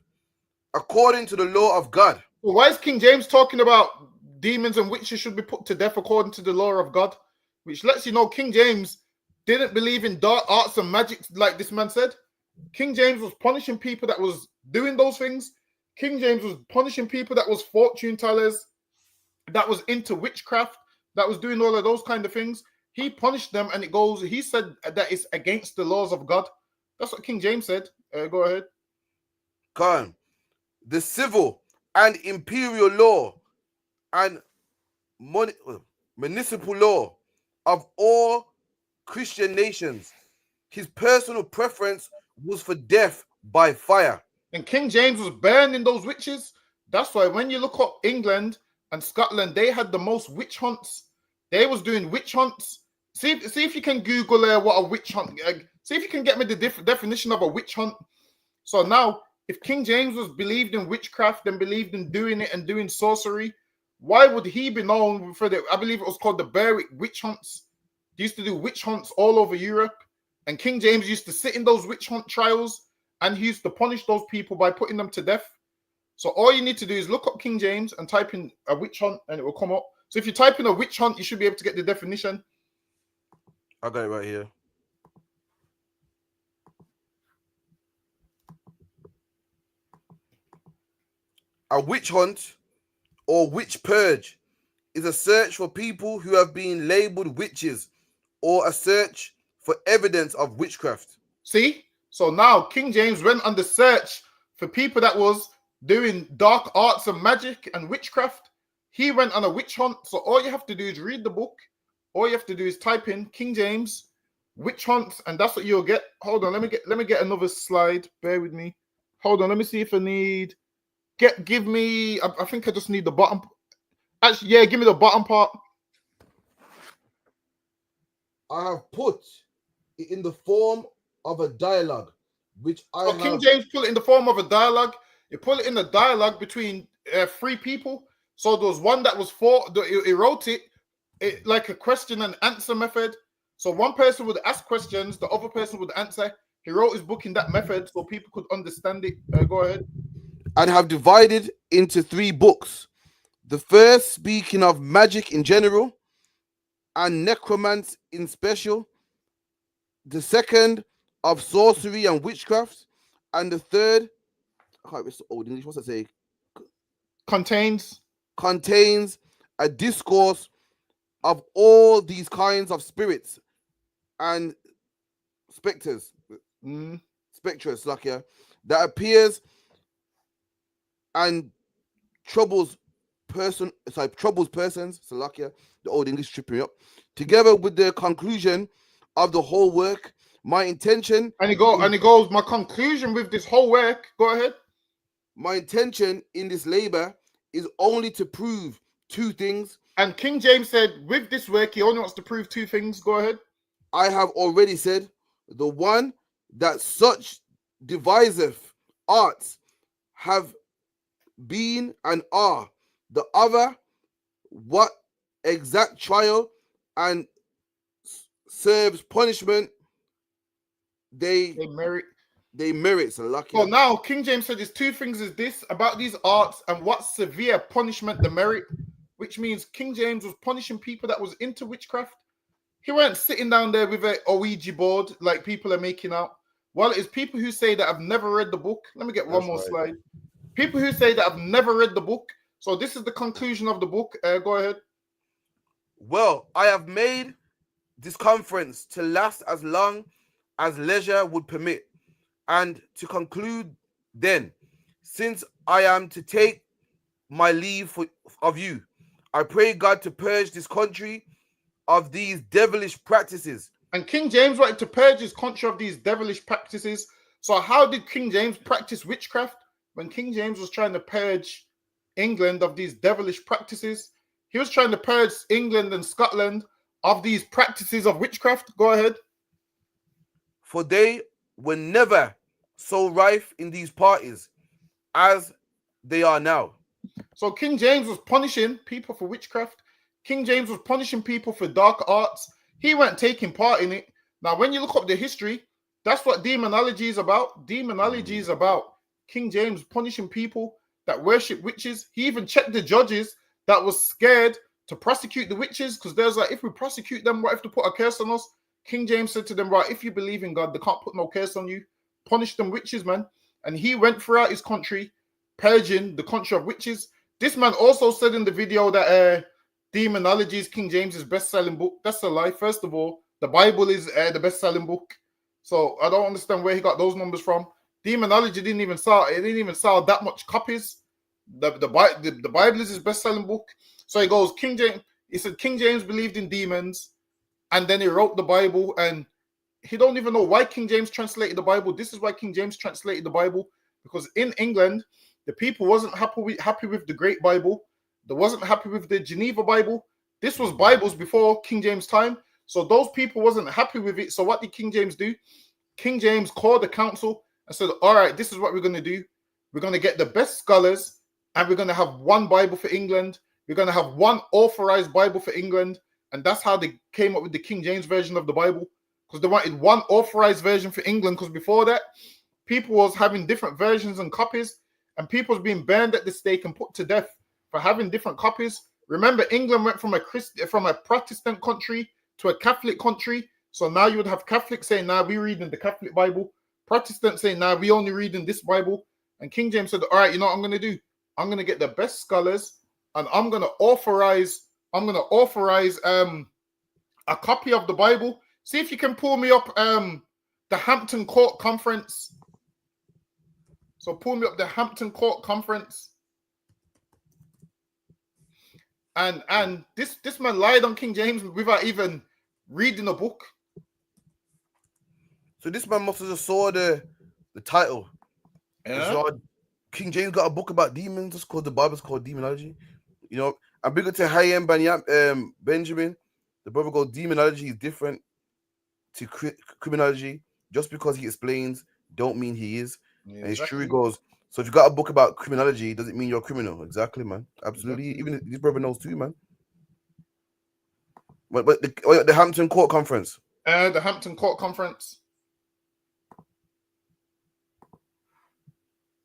according to the law of God. Well, why is King James talking about demons and witches should be put to death according to the law of God? Which lets you know King James didn't believe in dark arts and magic like this man said. King James was punishing people that was doing those things. King James was punishing people that was fortune tellers, that was into witchcraft, that was doing all of those kind of things. He punished them, and he said that it's against the laws of God. That's what King James said. Go ahead. Khan, the civil and imperial law and municipal law of all Christian nations, his personal preference was for death by fire. And King James was burning those witches. That's why when you look up England and Scotland, they had the most witch hunts. They was doing witch hunts. See if you can Google what a witch hunt. See if you can get me the definition of a witch hunt. So now, if King James was believed in witchcraft and believed in doing it and doing sorcery, why would he be known for I believe it was called the Berwick witch hunts. They used to do witch hunts all over Europe. And King James used to sit in those witch hunt trials, and he used to punish those people by putting them to death. So all you need to do is look up King James and type in a witch hunt, and it will come up. So if you type in a witch hunt, you should be able to get the definition. I got it right here. A witch hunt or witch purge is a search for people who have been labeled witches, or a search for evidence of witchcraft. See? So now King James went on the search for people that was doing dark arts and magic and witchcraft. He went on a witch hunt. So all you have to do is read the book. All you have to do is type in King James witch hunts, and that's what you'll get. Hold on, let me get another slide. Bear with me. Hold on, let me see if I need. Give me. I think I just need the bottom. Actually, yeah, give me the bottom part. I have put it in the form of a dialogue, which King James put it in the form of a dialogue. You put it in a dialogue between 3 people. So there was one that was he wrote it like a question and answer method. So one person would ask questions, the other person would answer. He wrote his book in that method so people could understand it. Go ahead. And have divided into 3 books. The first speaking of magic in general and necromancy in special. The second of sorcery and witchcraft. And the third, I can't remember old English, what's that say? Contains a discourse of all these kinds of spirits and specters, spectres, like that appears and troubles persons, Salakia, the old English tripping me up, together with the conclusion of the whole work. My intention, and he goes, my conclusion with this whole work, go ahead. My intention in this labor is only to prove 2 things. And King James said, with this work, he only wants to prove 2 things. Go ahead. I have already said, the one that such deviseth arts have been and are, the other what exact trial and serves punishment they merit. So lucky. So now King James said there's two things is this about these arts and what severe punishment they merit, which means King James was punishing people that was into witchcraft. He weren't sitting down there with a Ouija board like people are making out. Well, it's people who say that I've never read the book. Let me get one more slide. People who say that I've never read the book. So this is the conclusion of the book. Go ahead. Well, I have made this conference to last as long as leisure would permit, and to conclude then, since I am to take my leave of you, I pray God to purge this country of these devilish practices. And King James wanted to purge his country of these devilish practices. So how did King James practice witchcraft? When King James was trying to purge England of these devilish practices, he was trying to purge England and Scotland of these practices of witchcraft. Go ahead. For they were never so rife in these parties as they are now. So King James was punishing people for witchcraft. King James was punishing people for dark arts. He weren't taking part in it. Now, when you look up the history, that's what demonology is about. Demonology is about King James punishing people that worship witches. He even checked the judges that was scared to prosecute the witches, because there's like, if we prosecute them, what if they put a curse on us? King James said to them, right, if you believe in God, they can't put no curse on you. Punish them witches, man. And he went throughout his country, purging the country of witches. This man also said in the video that demonology is King James's best-selling book. That's a lie. First of all, the Bible is the best-selling book. So I don't understand where he got those numbers from. Demonology didn't even sell that much copies. The Bible is his best-selling book. So he goes, King James, he said King James believed in demons, and then he wrote the Bible, and he don't even know why King James translated the Bible. This is why King James translated the Bible, because in England, the people wasn't happy with the Great Bible. They wasn't happy with the Geneva Bible. This was Bibles before King James' time. So those people wasn't happy with it. So what did King James do? King James called the council and said, all right, this is what we're going to do. We're going to get the best scholars, and we're going to have one Bible for England. We're going to have one authorized Bible for England. And that's how they came up with the King James version of the Bible, because they wanted one authorized version for England, because before that, people was having different versions and copies, and people was being burned at the stake and put to death for having different copies. Remember, England went from a Protestant country to a Catholic country. So now you would have Catholics saying, nah, we reading the Catholic Bible. Protestants saying, nah, we only reading this Bible. And King James said, all right, you know what I'm going to do? I'm going to get the best scholars, and I'm going to authorize a copy of the Bible. See if you can pull me up the Hampton Court Conference. So pull me up the Hampton Court Conference. And this man lied on King James without even reading the book. So this man must have just saw the title. Yeah. Saw King James got a book about demons. It's called, the Bible's called Demonology. You know, I'm bigger to Hayem Benjamin. The brother goes, demonology is different to criminology. Just because he explains, don't mean he is. Yeah, and it's true. He goes, so if you got a book about criminology, does it mean you're a criminal? Exactly, man. Absolutely. Exactly. Even this brother knows too, man. But the Hampton Court Conference. The Hampton Court Conference.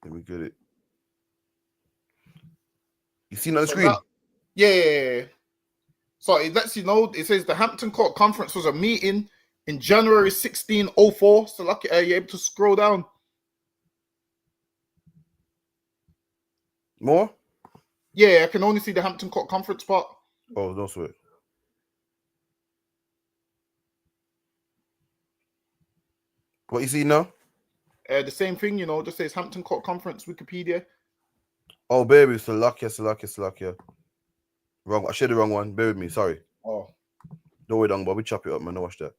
Let me get it. You seen it on the screen? Yeah. So it lets you know, it says the Hampton Court Conference was a meeting in January 1604. So lucky, you're able to scroll down. More? Yeah, I can only see the Hampton Court Conference part. Oh, don't sweat. What you see now? The same thing, you know, just says Hampton Court Conference, Wikipedia. Oh, baby, Salakia. Wrong. I shared the wrong one. Bear with me. Sorry. Oh. Don't worry, Bob. We chop it up, man. Don't watch that.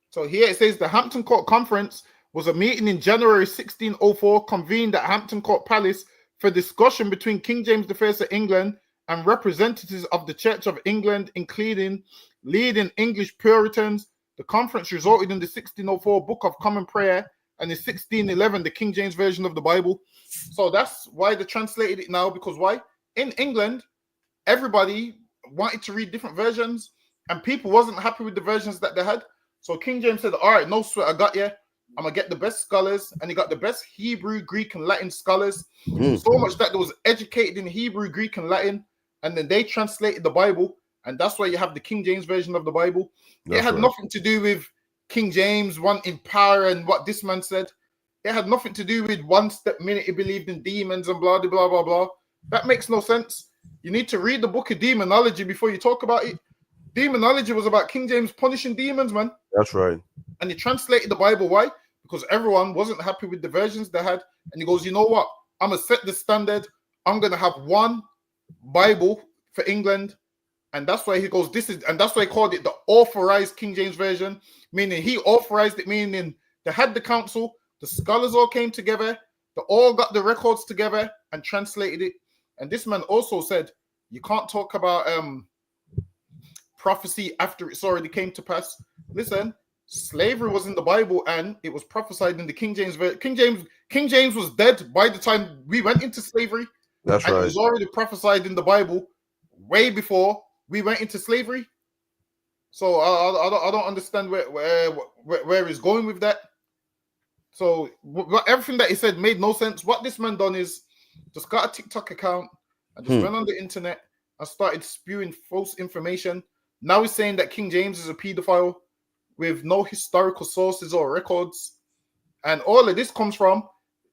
So here it says the Hampton Court Conference was a meeting in January 1604 convened at Hampton Court Palace for discussion between King James I of England and representatives of the Church of England, including leading English Puritans. The conference resulted in the 1604 Book of Common Prayer and the 1611, the King James Version of the Bible. So that's why they translated it now, because why? In England, everybody wanted to read different versions, and people wasn't happy with the versions that they had. So King James said, all right, no sweat, I got you. I'm going to get the best scholars, and he got the best Hebrew, Greek, and Latin scholars. So much that they was educated in Hebrew, Greek, and Latin, and then they translated the Bible, and that's why you have the King James Version of the Bible. It had nothing to do with King James wanting power and what this man said. It had nothing to do with one step minute he believed in demons and blah, blah, blah, blah, blah. That makes no sense. You need to read the book of Demonology before you talk about it. Demonology was about King James punishing demons, man. That's right. And he translated the Bible. Why? Because everyone wasn't happy with the versions they had. And he goes, you know what? I'm going to set the standard. I'm going to have one Bible for England. And that's why he goes, and that's why he called it the authorized King James Version, meaning he authorized it, meaning they had the council, the scholars all came together, they all got the records together and translated it. And this man also said, you can't talk about prophecy after it's already came to pass. Listen, slavery was in the Bible and it was prophesied in the King James. King James was dead by the time we went into slavery. That's right. It was already prophesied in the Bible way before we went into slavery. So I don't understand where he's going with that. So everything that he said made no sense. What this man done is just got a TikTok account and just went on the internet and started spewing false information. Now he's saying that King James is a pedophile with no historical sources or records. And all of this comes from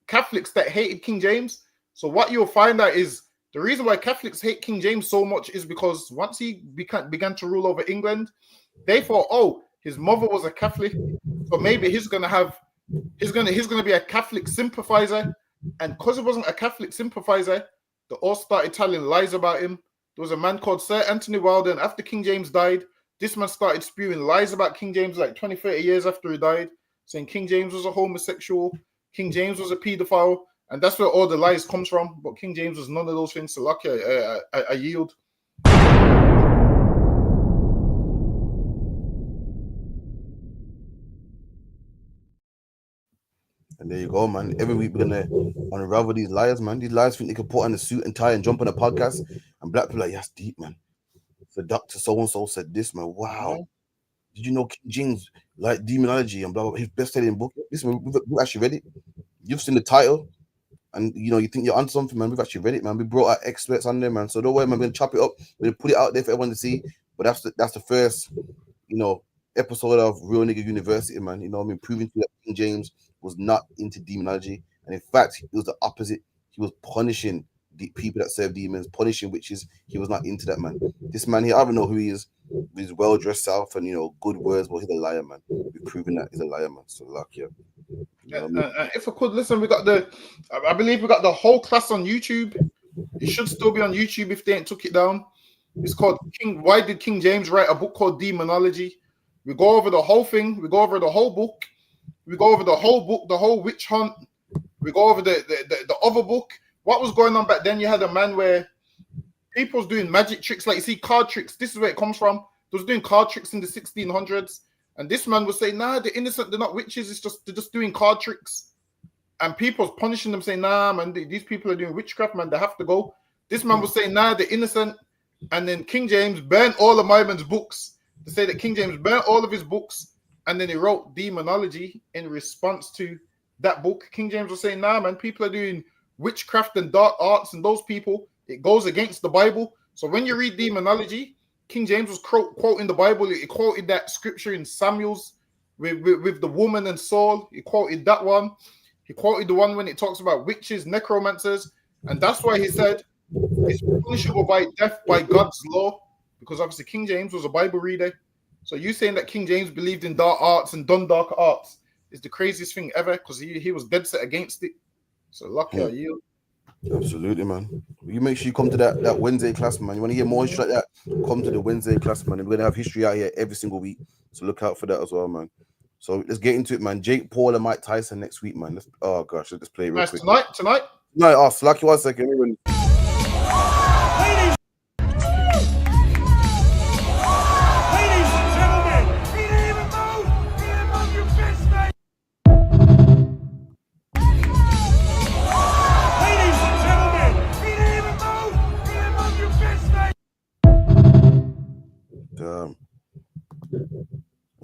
Catholics that hated King James. So what you'll find out is the reason why Catholics hate King James so much is because once he began to rule over England, they thought, oh, his mother was a Catholic, so maybe he's gonna be a Catholic sympathizer. And because he wasn't a Catholic sympathizer, they all started telling lies about him. There was a man called Sir Anthony Wilder, and after King James died, this man started spewing lies about King James like 20, 30 years after he died, saying King James was a homosexual, King James was a pedophile. And that's where all the lies comes from. But King James was none of those things. So lucky, I yield. And there you go, man. Every week we're gonna unravel these liars, man. These liars think they can put on a suit and tie and jump on a podcast, and black people are like, yes, deep, man. So Dr. So-and-so said this, man. Wow. Did you know King James like demonology and blah, blah, his best-selling book? Listen, we've actually read it. You've seen the title. And you think you're on something, man. We've actually read it, man. We brought our experts on there, man. So don't worry, man. We're gonna chop it up. We're gonna put it out there for everyone to see. But that's the first, episode of Real Nigga University, man. Proving to that King James was not into demonology, and in fact, it was the opposite. He was punishing the people that serve demons, punishing witches. He was not into that, man. This man here, I don't know who he is. He's well dressed self and good words, but he's a liar, man. We've proven that he's a liar, man. So luck, yeah. If I could listen, I believe we got the whole class on YouTube. It should still be on YouTube if they ain't took it down. It's called Why Did King James Write a Book Called Demonology? We go over the whole thing. We go over the whole book. We go over the whole book, the whole witch hunt. We go over the other book. What was going on back then? You had a man where people was doing magic tricks, like you see card tricks. This is where it comes from. They was doing card tricks in the 1600s. And this man was saying, nah, they're innocent. They're not witches. They're just doing card tricks. And people was punishing them, saying, nah, man, these people are doing witchcraft, man. They have to go. This man was saying, nah, they're innocent. And then King James burned all of my man's books. To say that King James burnt all of his books. And then he wrote Demonology in response to that book. King James was saying, nah, man, people are doing witchcraft and dark arts. And those people, it goes against the Bible. So when you read Demonology, King James was quoting the Bible. He quoted that scripture in Samuel's with the woman and Saul. He quoted that one. He quoted the one when it talks about witches, necromancers. And that's why he said it's punishable by death by God's law. Because obviously King James was a Bible reader. So you saying that King James believed in dark arts and done dark arts is the craziest thing ever, because he was dead set against it. So lucky I yield. Absolutely, man. You make sure you come to that Wednesday class, man. You want to hear more history like that? Come to the Wednesday class, man. And we're gonna have history out here every single week. So look out for that as well, man. So let's get into it, man. Jake Paul and Mike Tyson next week, man. Let's play it real quick. Tonight? No, Slacky, 1 second.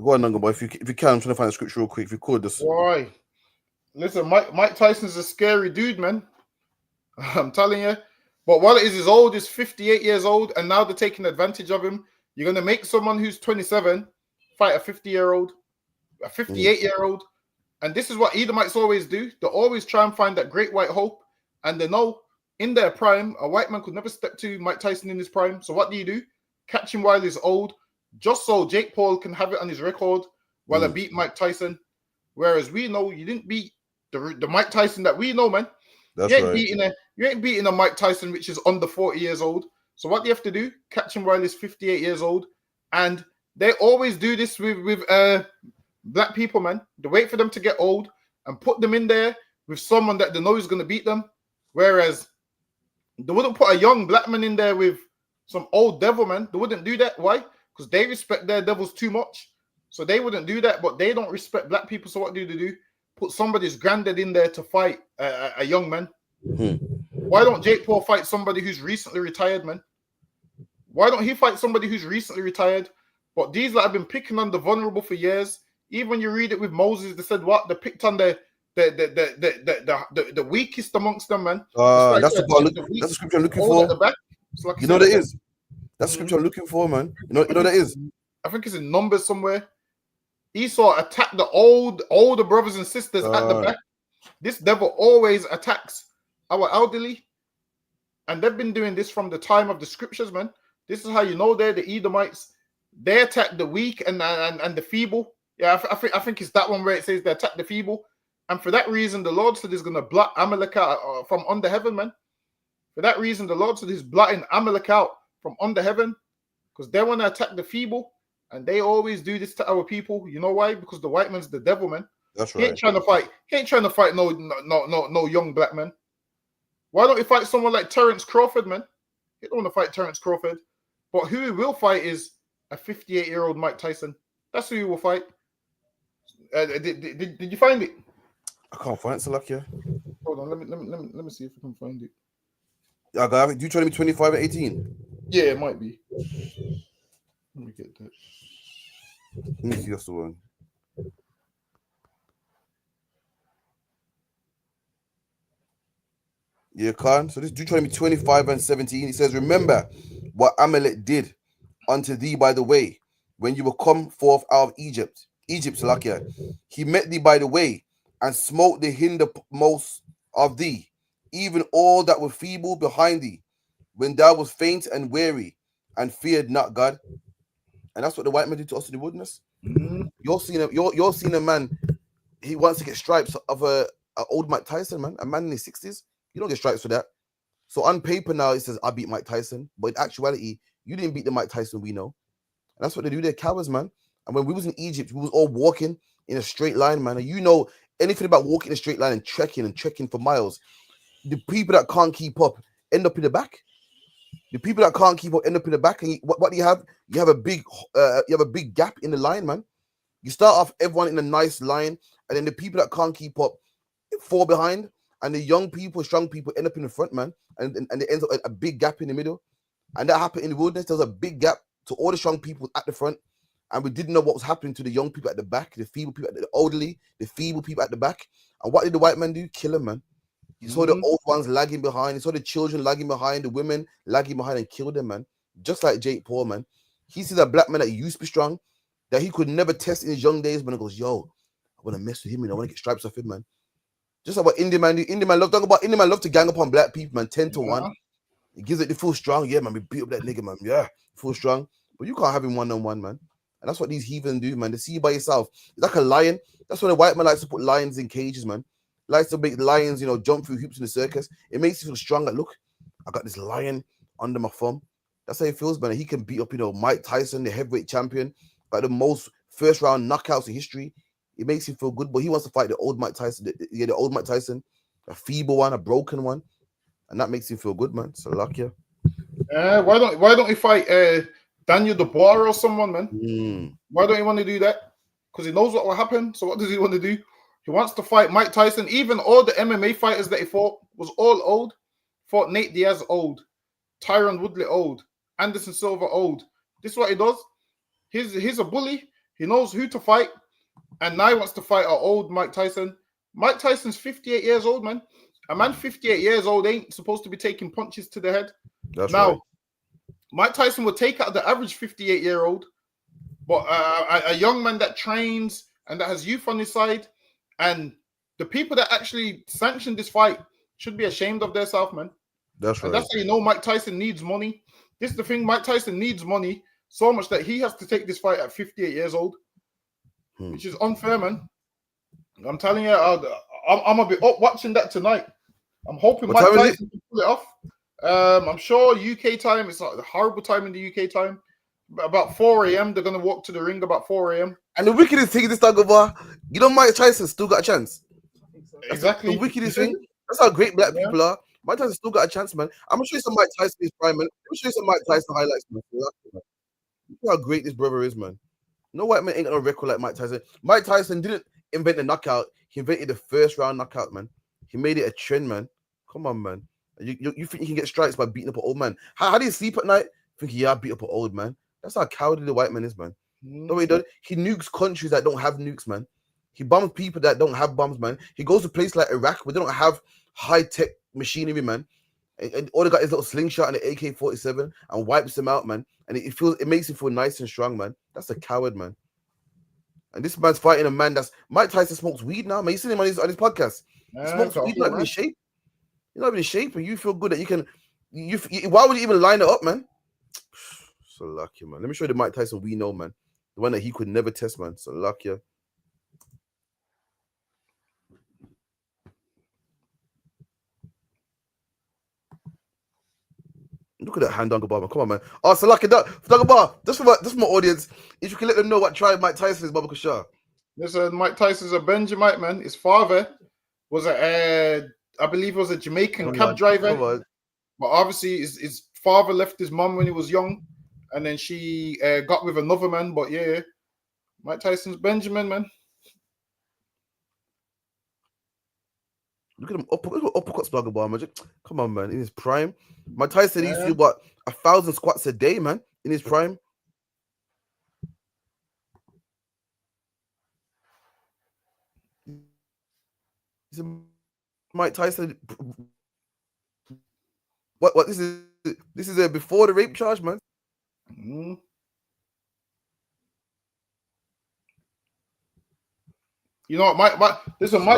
Go on, Nunga boy. If you can, I'm trying to find the scripture real quick. If you could, just Boy, listen, Mike Tyson's a scary dude, man. I'm telling you. But while he's old, he's 58 years old, and now they're taking advantage of him. You're gonna make someone who's 27 fight a 50-year-old, a 58-year-old, and this is what Edomites always do. They always try and find that great white hope, and they know in their prime, a white man could never step to Mike Tyson in his prime. So what do? Catch him while he's old, just so Jake Paul can have it on his record while I beat Mike Tyson. Whereas we know you didn't beat the Mike Tyson that we know, man. That's you ain't right. You ain't beating a Mike Tyson which is under 40 years old. So what do you have to do? Catch him while he's 58 years old. And they always do this with black people, man. They wait for them to get old and put them in there with someone that they know is going to beat them. Whereas they wouldn't put a young black man in there with some old devil, man. They wouldn't do that. Why? Because they respect their devils too much. So they wouldn't do that, but they don't respect black people. So what do they do? Put somebody's granddad in there to fight a young man. Why don't Jake Paul fight somebody who's recently retired, man? Why don't he fight somebody who's recently retired? But these that have been picking on the vulnerable for years. Even when you read it with Moses, they said what? They picked on the weakest amongst them, man. That's the scripture I'm looking for. Like you know what it is? That's the scripture I'm looking for, man. You know that is? I think it's in Numbers somewhere. Esau attacked the older brothers and sisters at the back. This devil always attacks our elderly. And they've been doing this from the time of the scriptures, man. This is how you know they're the Edomites. They attack the weak and the feeble. Yeah, I think it's that one where it says they attack the feeble. And for that reason, the Lord said he's going to blot Amalek out from under heaven, man. For that reason, the Lord said he's blotting Amalek out from under heaven because they want to attack the feeble. And they always do this to our people. You know why? Because the white man's the devil, man. That's right. He ain't trying to fight no young black man. Why don't he fight someone like Terence Crawford, man? He don't want to fight Terence Crawford. But who he will fight is a 58-year-old Mike Tyson. That's who he will fight. Did you find it? I can't find it, Salakia. Hold on, let me see if I can find it. I got it. Do you try to be 25 and 18? Yeah, it might be. Let me get that. Let me see that's the one. Yeah, Khan. So this Deuteronomy 25 and 17. He says, remember what Amalek did unto thee by the way, when you were come forth out of Egypt. Salakia. He met thee by the way, and smote the hindermost of thee, even all that were feeble behind thee, when thou was faint and weary, and feared not God. And that's what the white man did to us in the wilderness. You're seeing a man. He wants to get stripes of a old Mike Tyson, man. A man in his 60s. You don't get stripes for that. So on paper now it says I beat Mike Tyson, but in actuality you didn't beat the Mike Tyson we know. And that's what they do. They're cowards, man. And when we was in Egypt, we was all walking in a straight line, man. And you know anything about walking in a straight line and trekking for miles. The people that can't keep up end up in the back. The people that can't keep up end up in the back. And what do you have? You have a big gap in the line, man. You start off everyone in a nice line, and then the people that can't keep up fall behind, and the young people, strong people end up in the front, man. And it ends up a big gap in the middle. And that happened in the wilderness. There was a big gap to all the strong people at the front, and we didn't know what was happening to the young people at the back, the feeble people, the elderly, the feeble people at the back. And what did the white man do? Kill them, man. You saw the old ones lagging behind. You saw the children lagging behind, the women lagging behind, and killed them, man. Just like Jake Paul, man. He sees a black man that used to be strong, that he could never test in his young days, but he goes, yo, I want to mess with him, and I want to get stripes off him, man. Just like what Indian man do. Indian man love to gang up on black people, man, 10 to 1. He gives it the full strong. Yeah, man, we beat up that nigga, man. Yeah, full strong. But you can't have him one-on-one, man. And that's what these heathen do, man. They see you by yourself. It's like a lion. That's why the white man likes to put lions in cages, man. Likes to make lions, jump through hoops in the circus. It makes you feel strong. Like, look, I got this lion under my thumb. That's how he feels, man. He can beat up, Mike Tyson, the heavyweight champion, got the most first-round knockouts in history. It makes him feel good, but he wants to fight the old Mike Tyson, the old Mike Tyson, a feeble one, a broken one, and that makes him feel good, man. So luck, yeah. Why don't he fight Daniel Dubois or someone, man? Why don't he want to do that? Because he knows what will happen. So what does he want to do? He wants to fight Mike Tyson. Even all the MMA fighters that he fought was all old. Fought Nate Diaz old, Tyron Woodley old, Anderson Silva old. This is what he does. He's a bully. He knows who to fight, and now he wants to fight an old Mike Tyson. Mike Tyson's 58 years old, man. A man 58 years old ain't supposed to be taking punches to the head. That's now, right. Mike Tyson would take out the average 58-year-old, but a young man that trains and that has youth on his side, and the people that actually sanctioned this fight should be ashamed of themselves, man. That's right. And that's how you know Mike Tyson needs money. This is the thing. Mike Tyson needs money so much that he has to take this fight at 58 years old, which is unfair, man. I'm telling you, I'm going to be up watching that tonight. I'm hoping Mike Tyson can pull it off. I'm sure UK time, it's not a horrible time in the UK time. About 4 a.m. They're going to walk to the ring about 4 a.m. And the wickedest thing is this, Dagobah, you know Mike Tyson still got a chance. Exactly. The wickedest thing. That's how great black people are. Mike Tyson still got a chance, man. I'm going to show you some Mike Tyson in his prime, man. Let me show you some Mike Tyson highlights, man. Look how great this brother is, man. No white man ain't got no record like Mike Tyson. Mike Tyson didn't invent the knockout. He invented the first round knockout, man. He made it a trend, man. Come on, man. You think you can get strikes by beating up an old man? How do you sleep at night? Thinking, yeah, I beat up an old man. That's how cowardly the white man is, man. No way, he nukes countries that don't have nukes, man. He bombs people that don't have bombs, man. He goes to places like Iraq where they don't have high-tech machinery, man. And all they got is little slingshot and an AK-47 and wipes them out, man. And it makes him feel nice and strong, man. That's a coward, man. And this man's fighting a man that's Mike Tyson smokes weed now, man. You seen him on his podcast. He smokes weed, not even in shape. You're not even in shape, and you feel good that you can. Why would you even line it up, man? So lucky, man. Let me show you the Mike Tyson we know, man. The one that he could never test, man. So lucky. Look at that hand, Dagobah, man. Come on, man. Oh, so lucky, Dagobah. Just for my audience, if you can let them know what tribe Mike Tyson is, Baba Kushar. Listen, Mike Tyson's a Benjamite, man. His father was I believe it was a Jamaican cab driver. But obviously, his father left his mom when he was young, and then she got with another man. But yeah, Mike Tyson's Benjamin, man. Look at him uppercuts, Dagobah, man. Come on, man. In his prime, Mike Tyson used to do what 1,000 squats a day, man. In his prime. Mike Tyson. What this is before the rape charge, man. You know what, Mike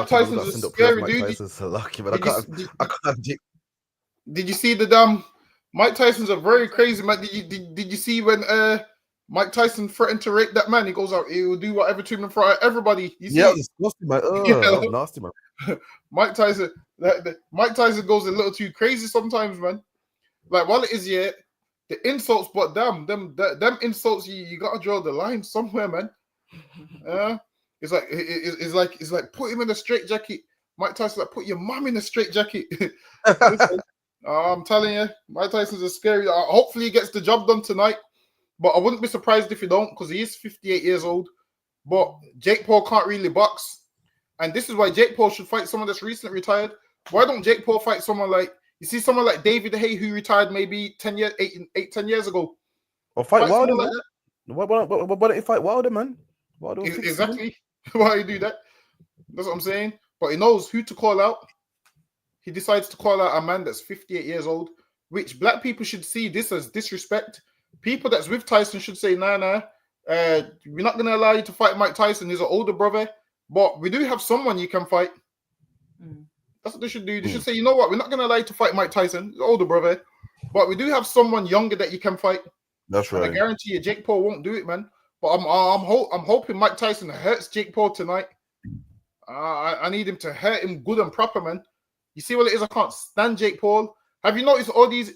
Tyson's a scary dude. Tyson's so lucky, but I can't. Did you see the Mike Tyson's a very crazy man. Did you see when Mike Tyson threatened to rape that man? He goes out, he will do whatever to him in front of everybody. You see? Yeah, it's nasty, man. That's nasty, man. Mike Tyson goes a little too crazy sometimes, man. Like, while it is, yeah, the insults, but them insults, you gotta draw the line somewhere, man. It's like put him in a straitjacket. Mike Tyson, like, put your mom in a straitjacket. I'm telling you, Mike Tyson's a scary. Hopefully, he gets the job done tonight. But I wouldn't be surprised if he don't, because he is 58 years old. But Jake Paul can't really box. And this is why Jake Paul should fight someone that's recently retired. Why don't Jake Paul fight someone like, you see someone like David Hay, who retired maybe 10 years ago? Or fight Wilder, man. Why don't you fight Wilder, man? Exactly. Why you do that? That's what I'm saying. But he knows who to call out. He decides to call out a man that's 58 years old, which black people should see this as disrespect. People that's with Tyson should say, nah, we're not going to allow you to fight Mike Tyson. He's an older brother, but we do have someone you can fight. That's what they should do. They should say, you know what? We're not going to allow you to fight Mike Tyson, he's an older brother, but we do have someone younger that you can fight. That's right. And I guarantee you, Jake Paul won't do it, man. But I'm hoping Mike Tyson hurts Jake Paul tonight. I need him to hurt him good and proper, man. You see what it is? I can't stand Jake Paul. Have you noticed all these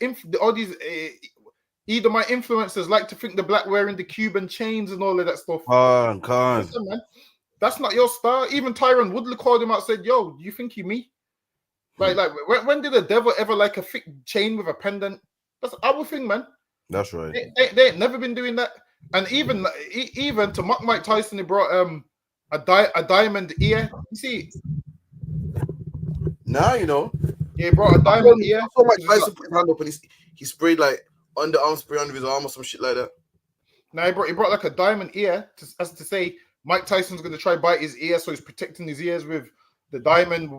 Edomite influencers like to think the black wearing the Cuban chains and all of that stuff? Listen, man, that's not your style. Even Tyron Woodley called him out and said, yo, do you think you me? Like when did the devil ever like a thick chain with a pendant? That's our thing, man. That's right. They ain't never been doing that. And even to mock Mike Tyson, he brought a diamond ear. You see? Now you know. Yeah, he brought a diamond ear. So Mike Tyson put his hand up and he sprayed like underarm spray under his arm or some shit like that. Now he brought like a diamond ear as to say Mike Tyson's going to try bite his ear, so he's protecting his ears with the diamond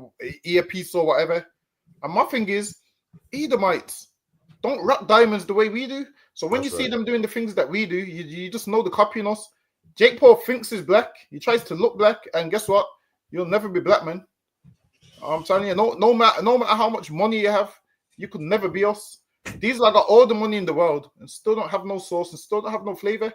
earpiece or whatever. And my thing is, Edomites don't rock diamonds the way we do. So when you see them doing the things that we do, you just know the copying us. Jake Paul thinks he's black. He tries to look black, and guess what? You'll never be black, man. I'm telling you, no matter how much money you have, you could never be us. These like got all the money in the world and still don't have no sauce and still don't have no flavor.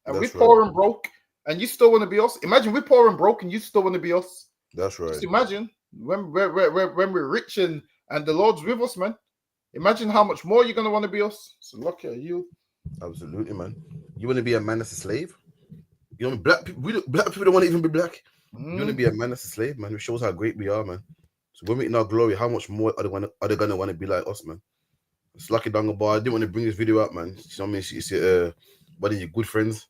And we're poor and broke, and you still want to be us. Imagine we're poor and broke, and you still want to be us. That's right. Just imagine when we're rich and the Lord's with us, man. Imagine how much more you're gonna want to be us. So lucky are you. Absolutely, man. You want to be a man that's a slave? You know, black people don't want to even be black. You want to be a man that's a slave, man. It shows how great we are, man. So when we're in our glory, how much more are they gonna want to be like us, man? It's lucky Donga Bar. I didn't want to bring this video up, man. You know what I mean? She's one of your good friends,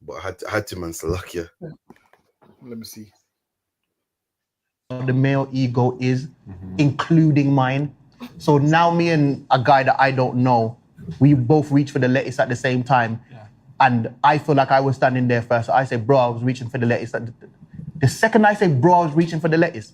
but I had to, man. So lucky. Let me see. The male ego is, including mine. So now me and a guy that I don't know, we both reach for the lettuce at the same time. Yeah. And I feel like I was standing there first. So I say, bro, I was reaching for the lettuce. The second I say, bro, I was reaching for the lettuce,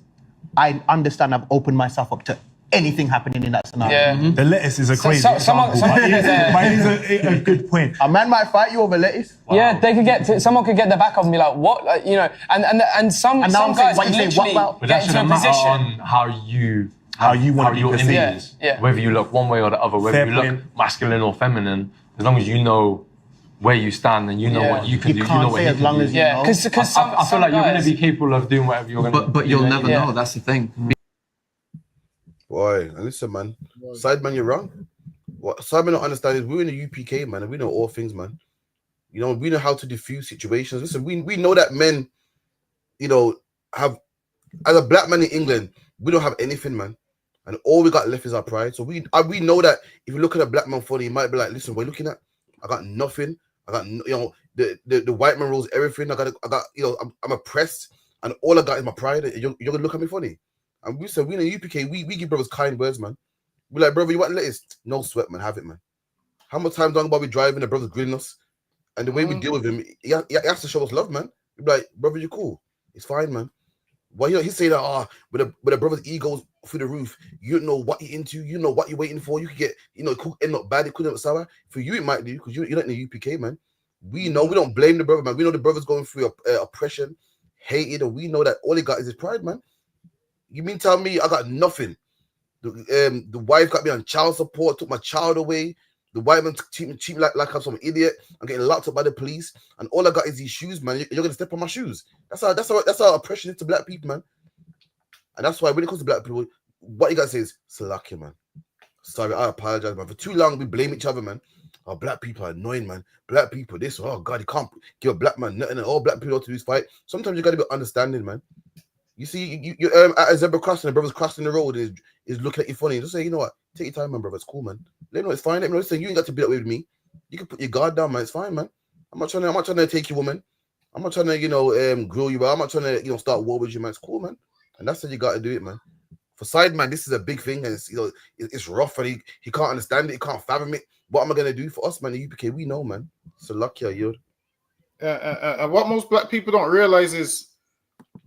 I understand I've opened myself up to anything happening in that scenario. Yeah. The lettuce is a crazy example, but it is a good point. A man might fight you over lettuce. Wow. Yeah, they could someone could get the back of and be like, what? Like, you know, and some guys could literally get into a position. On how you want to be perceived. Yeah. Whether you look one way or the other, whether you look masculine or feminine, as long as you know where you stand and you know what you can do, you know what you can do. Yeah, because I feel like you're going to be capable of doing whatever you're going to do. But you'll never know, that's the thing. Boy, and listen, man. Sideman, you're wrong. What Sideman don't understand is we're in the UPK, man, and we know all things, man. You know, we know how to diffuse situations. Listen, we know that men, you know, have, as a black man in England, we don't have anything, man. And all we got left is our pride. So we know that if you look at a black man funny, he might be like, listen, what are you looking at? I got nothing. I got, you know, the white man rules everything. I got, you know, I'm oppressed, and all I got is my pride. You're gonna look at me funny. And we said, we in the UPK, we give brothers kind words, man. We're like, brother, you want lettuce? No sweat, man. Have it, man. How much time Donga Bar we driving, the brother's grilling us, and the way we deal with him, he has to show us love, man. We're like, brother, you cool. It's fine, man. Well, you know, he's saying that, with a brother's egos through the roof, you don't know what you're into, you know what you're waiting for. You could get, you know, it could end up bad, it could end up sour. For you, it might do, because you're not in the UPK, man. We know, we don't blame the brother, man. We know the brother's going through oppression, hated, and we know that all he got is his pride, man. You mean tell me I got nothing? The wife got me on child support, took my child away. The white man treat me like I'm some idiot. I'm getting locked up by the police, and all I got is these shoes, man. You're gonna step on my shoes. That's how oppression is to black people, man. And that's why when it comes to black people, what you gotta say is Salakia, man. Sorry, I apologize, man. For too long we blame each other, man. Oh, black people are annoying, man. Black people, this, oh God, you can't give a black man nothing, and all black people ought to do is fight. Sometimes you gotta be understanding, man. You see, you at a zebra crossing, the brother's crossing the road is looking at you funny. Just say, you know what? Take your time, man, brother. It's cool, man. Let me know it's fine. Let me know. Listen, you ain't got to be that way with me. You can put your guard down, man. It's fine, man. I'm not trying to take your woman. I'm not trying to, you know, grill you. I'm not trying to, you know, start war with you, man. It's cool, man. And that's how you got to do it, man. For side man, this is a big thing, and it's, you know, it's rough, and he can't understand it. He can't fathom it. What am I gonna do? For us, man, the UPK, we know, man. So lucky, you. And what most black people don't realize is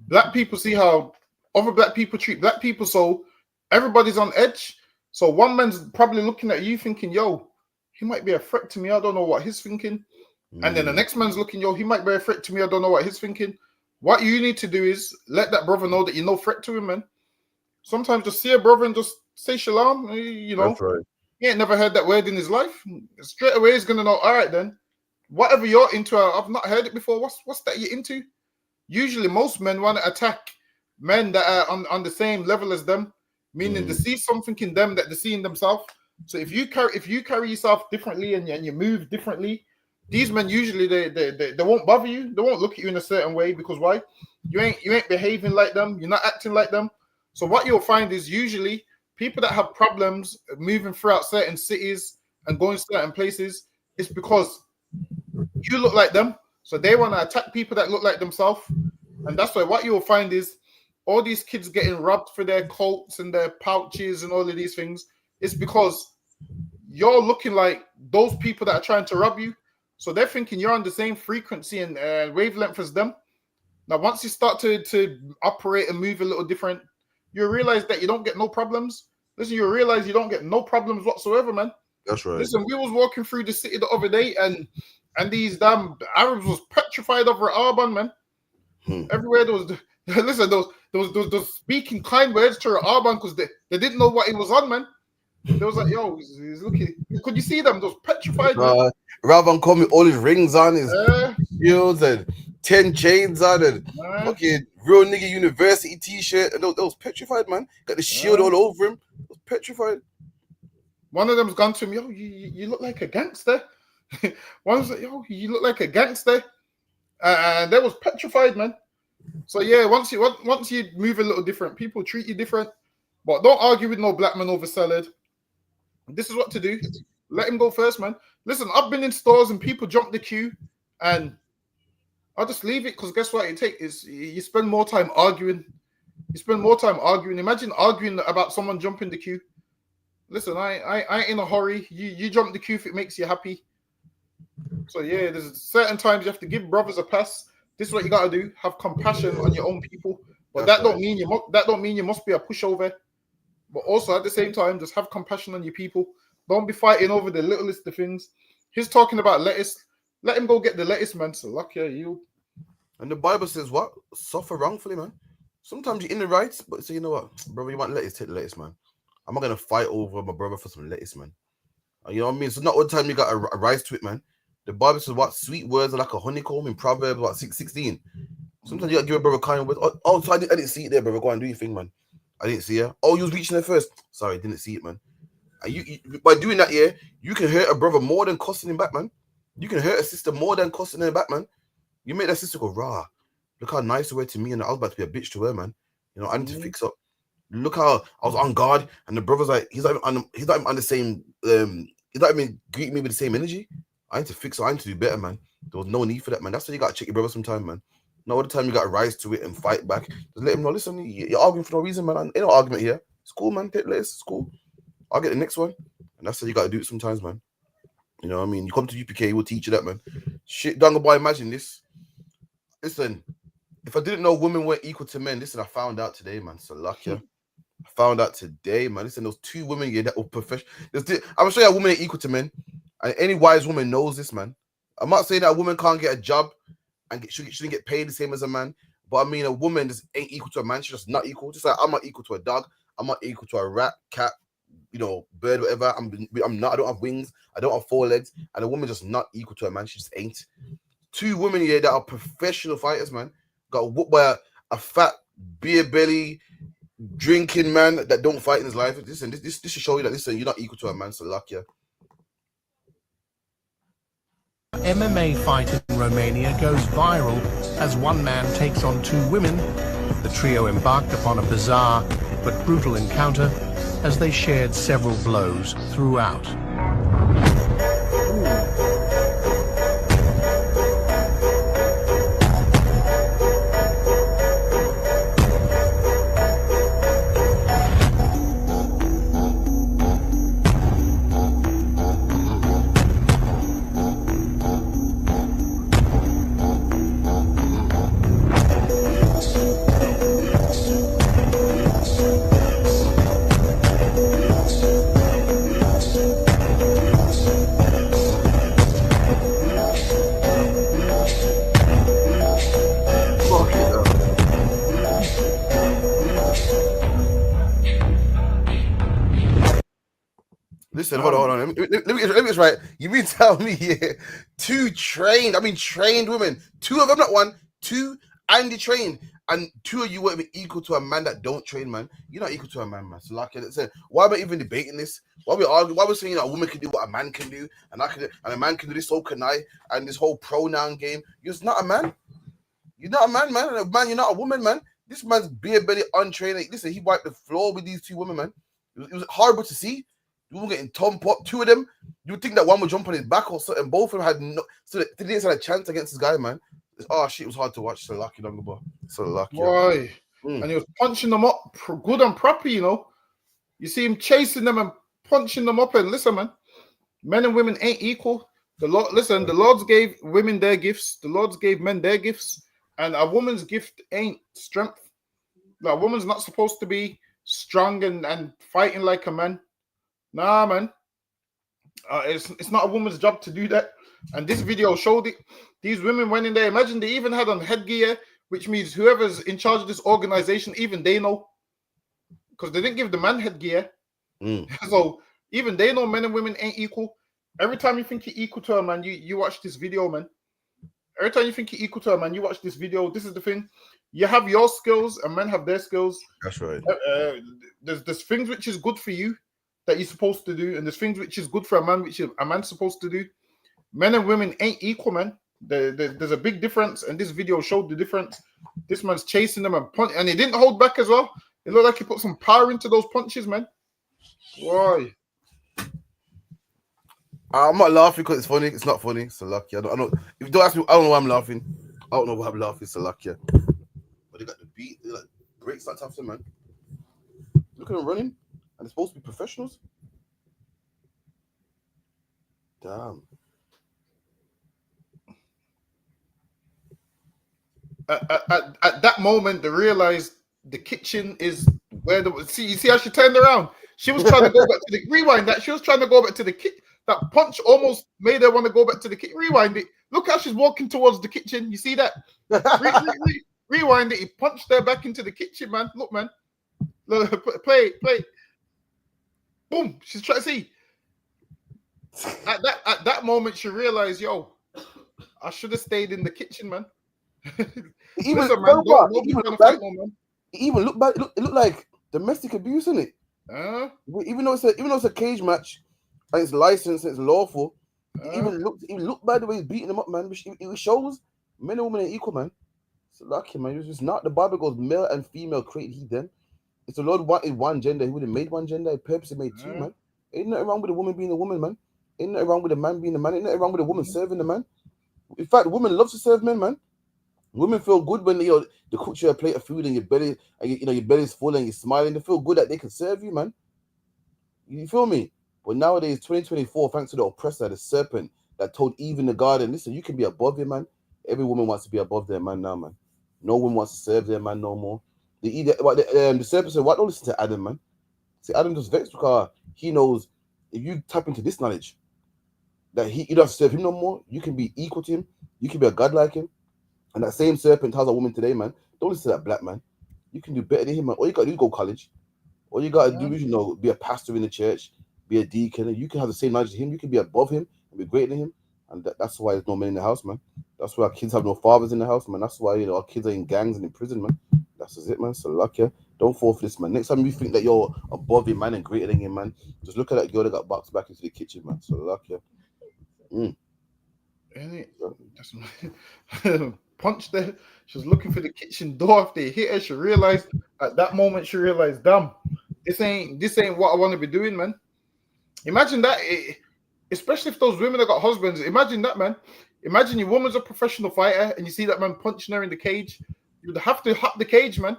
black people see how other black people treat black people, so everybody's on edge. So one man's probably looking at you thinking, yo, he might be a threat to me. I don't know what he's thinking. And then the next man's looking, yo, he might be a threat to me. I don't know what he's thinking. What you need to do is let that brother know that you're no threat to him, man. Sometimes just see a brother and just say shalom. You know, that's right. He ain't never heard that word in his life. Straight away, he's gonna know. All right, then, whatever you're into, I've not heard it before. What's that you're into? Usually, most men want to attack men that are on the same level as them, meaning they see something in them that they see in themselves. So if you carry yourself differently and you move differently, these men usually they won't bother you. They won't look at you in a certain way because why? You ain't behaving like them. You're not acting like them. So what you'll find is usually people that have problems moving throughout certain cities and going certain places, it's because you look like them. So they want to attack people that look like themselves. And that's why what you'll find is all these kids getting robbed for their coats and their pouches and all of these things. It's because you're looking like those people that are trying to rob you. So they're thinking you're on the same frequency and wavelength as them. Now, once you start to operate and move a little different, you realize that you don't get no problems. Listen, you realize you don't get no problems whatsoever, man. That's right. Listen, we was walking through the city the other day, and these damn Arabs was petrified over Alban, man. Everywhere there was, listen, those speaking kind words to Alban because they didn't know what he was on, man. They was like, yo, he's looking. Could you see them? Those petrified. Rather than call me all his rings on, his shields and 10 chains on, and fucking real nigga university t-shirt, and those petrified, man. Got the shield all over him. Those petrified. One of them's gone to him, yo, you look like a gangster. One was like, yo, you look like a gangster. And that was petrified, man. So yeah, once you move a little different, people treat you different. But don't argue with no black man over salad. This is what to do. Let him go first, man. Listen, I've been in stores and people jump the queue, and I'll just leave it because guess what? You spend more time arguing. Imagine arguing about someone jumping the queue. Listen, I ain't in a hurry. You jump the queue if it makes you happy. So yeah, there's certain times you have to give brothers a pass. This is what you gotta do: have compassion on your own people. But that don't mean you must be a pushover. But also at the same time, just have compassion on your people. Don't be fighting over the littlest of things. He's talking about lettuce. Let him go get the lettuce, man. So lucky you. And the Bible says what? Suffer wrongfully, man. Sometimes you're in the rights, but so you know what, brother, you want lettuce, take the lettuce, man. I'm not gonna fight over my brother for some lettuce, man. You know what I mean? So not all the time you got a rise to it, man. The Bible says what? Sweet words are like a honeycomb in Proverbs, what, 6:16. Sometimes you gotta give a brother kind words. Oh, so I didn't see it there, brother. Go and do your thing, man. I didn't see her. Oh, you was reaching there first. Sorry, didn't see it, man. And you by doing that, yeah, you can hurt a brother more than costing him back, man. You can hurt a sister more than costing her back, man. You make that sister go, rah. Look how nice you were to me, and I was about to be a bitch to her, man. You know, I need to fix up. Look how I was on guard, and the brother's like, he's not even on the same. He's not even greeting me with the same energy. I need to fix it. I need to do better, man. There was no need for that, man. That's why you gotta check your brother sometime, man. Not all the time you gotta rise to it and fight back. Just let him know. Listen, you're arguing for no reason, man. Ain't no argument here. It's cool, man. Take this. It's cool. I'll get the next one, and that's how you gotta do it sometimes, man. You know what I mean? You come to UPK, we'll teach you that, man. Shit, Dunga boy, imagine this. Listen, if I didn't know women weren't equal to men, listen, I found out today, man. So lucky. I found out today, man. Listen, those two women here that were professional. I'm gonna show you a woman ain't equal to men. And any wise woman knows this, man. I'm not saying that a woman can't get a job and she shouldn't get paid the same as a man. But I mean, a woman just ain't equal to a man. She's just not equal. Just like I'm not equal to a dog. I'm not equal to a rat, cat, bird, whatever. I'm not. I don't have wings. I don't have 4 legs. And a woman just not equal to a man. She just ain't. Two women here that are professional fighters, man. Got whooped by a fat beer belly drinking man that don't fight in his life. Listen, this should show you that listen, you're not equal to a man. So luck, yeah. MMA fight in Romania goes viral as one man takes on 2 women. The trio embarked upon a bizarre but brutal encounter as they shared several blows throughout. Listen, hold on. Let me get this right. You mean tell me, yeah, 2 trained women, 2 of them, not 1, 2 and they trained, and 2 of you won't be equal to a man that don't train, man. You're not equal to a man, man. So like I said, why am I even debating this? Why we arguing? Why we saying a woman can do what a man can do, and a man can do this, so can I, and this whole pronoun game? You're just not a man. You're not a man, man. And a man, you're not a woman, man. This man's beer belly untrained. Listen, he wiped the floor with these 2 women, man. It was horrible to see. You were getting thump up. 2 of them, you would think that one would jump on his back or something. Both of them had no, so they didn't have a chance against this guy, man. Oh shit, it was hard to watch. So lucky, number. So lucky. Boy, and he was punching them up good and proper, you know. You see him chasing them and punching them up. And listen, man, men and women ain't equal. The Lord, listen, the Lord gave women their gifts, the Lord gave men their gifts, and a woman's gift ain't strength. Like, a woman's not supposed to be strong and fighting like a man. Nah, man. It's not a woman's job to do that. And this video showed it. These women went in there. Imagine they even had on headgear, which means whoever's in charge of this organization, even they know. Because they didn't give the man headgear. So even they know men and women ain't equal. Every time you think you're equal to a man, you watch this video, man. Every time you think you're equal to a man, you watch this video. This is the thing. You have your skills and men have their skills. That's right. There's things which is good for you that you're supposed to do, and there's things which is good for a man, which a man's supposed to do. Men and women ain't equal, man. There's a big difference, and this video showed the difference. This man's chasing them and punch, and he didn't hold back as well. It looked like he put some power into those punches, man. Why? I'm not laughing because it's funny. It's not funny. It's so lucky. I don't. If you don't ask me, I don't know why I'm laughing. I don't know why I'm laughing. It's so lucky. But they got the beat. They like breaks that tough, man. Look at them running, and they're supposed to be professionals. Damn. At that moment, they realized the kitchen is where the you see how she turned around. She was trying to go back to the rewind that. She was trying to go back to the kitchen. That punch almost made her want to go back to the kitchen. Rewind it. Look how she's walking towards the kitchen. You see that? Rewind it. He punched her back into the kitchen, man. Look, man. Look, play. Boom. She's trying to see. At that moment, she realized, yo, I should have stayed in the kitchen, man. Even Listen, man, even look back. It looked like domestic abuse, isn't it? Even though it's a cage match and it's licensed and it's lawful, it even look by the way he's beating them up, man. It shows men and women are equal, man. It's lucky, man. It's just not. The Bible goes male and female created he them. If the Lord wanted one gender, he would have made one gender. He purposely made two, man. Ain't nothing wrong with a woman being a woman, man. Ain't nothing wrong with a man being a man. Ain't nothing wrong with a woman serving the man. In fact, women love to serve men, man. Women feel good when they cook you a plate of food and your belly, and your belly's full and you're smiling. They feel good that they can serve you, man. You feel me? But nowadays, 2024, thanks to the oppressor, the serpent that told Eve in the garden, listen, you can be above your man. Every woman wants to be above their man now, man. No one wants to serve their man no more. The serpent said, "Why don't listen to Adam, man?" See, Adam just vexed because he knows if you tap into this knowledge that you don't have to serve him no more, you can be equal to him. You can be a god like him. And that same serpent tells a woman today, man, don't listen to that black man. You can do better than him, man. All you got to do is go to college. All you got to do is, be a pastor in the church, be a deacon. You can have the same knowledge as him. You can be above him and be greater than him. And that's why there's no men in the house, man. That's why our kids have no fathers in the house, man. That's why, our kids are in gangs and in prison, man. That's just it, man. So lucky. Don't fall for this, man. Next time you think that you're above him, man, and greater than him, man, just look at that girl that got boxed back into the kitchen, man. So lucky. Punched her. She was looking for the kitchen door. After they hit her, she realized at that moment, damn, this ain't what I want to be doing, man. Imagine that, especially if those women have got husbands. Imagine that, man. Imagine your woman's a professional fighter and you see that man punching her in the cage. You'd have to hop the cage, man.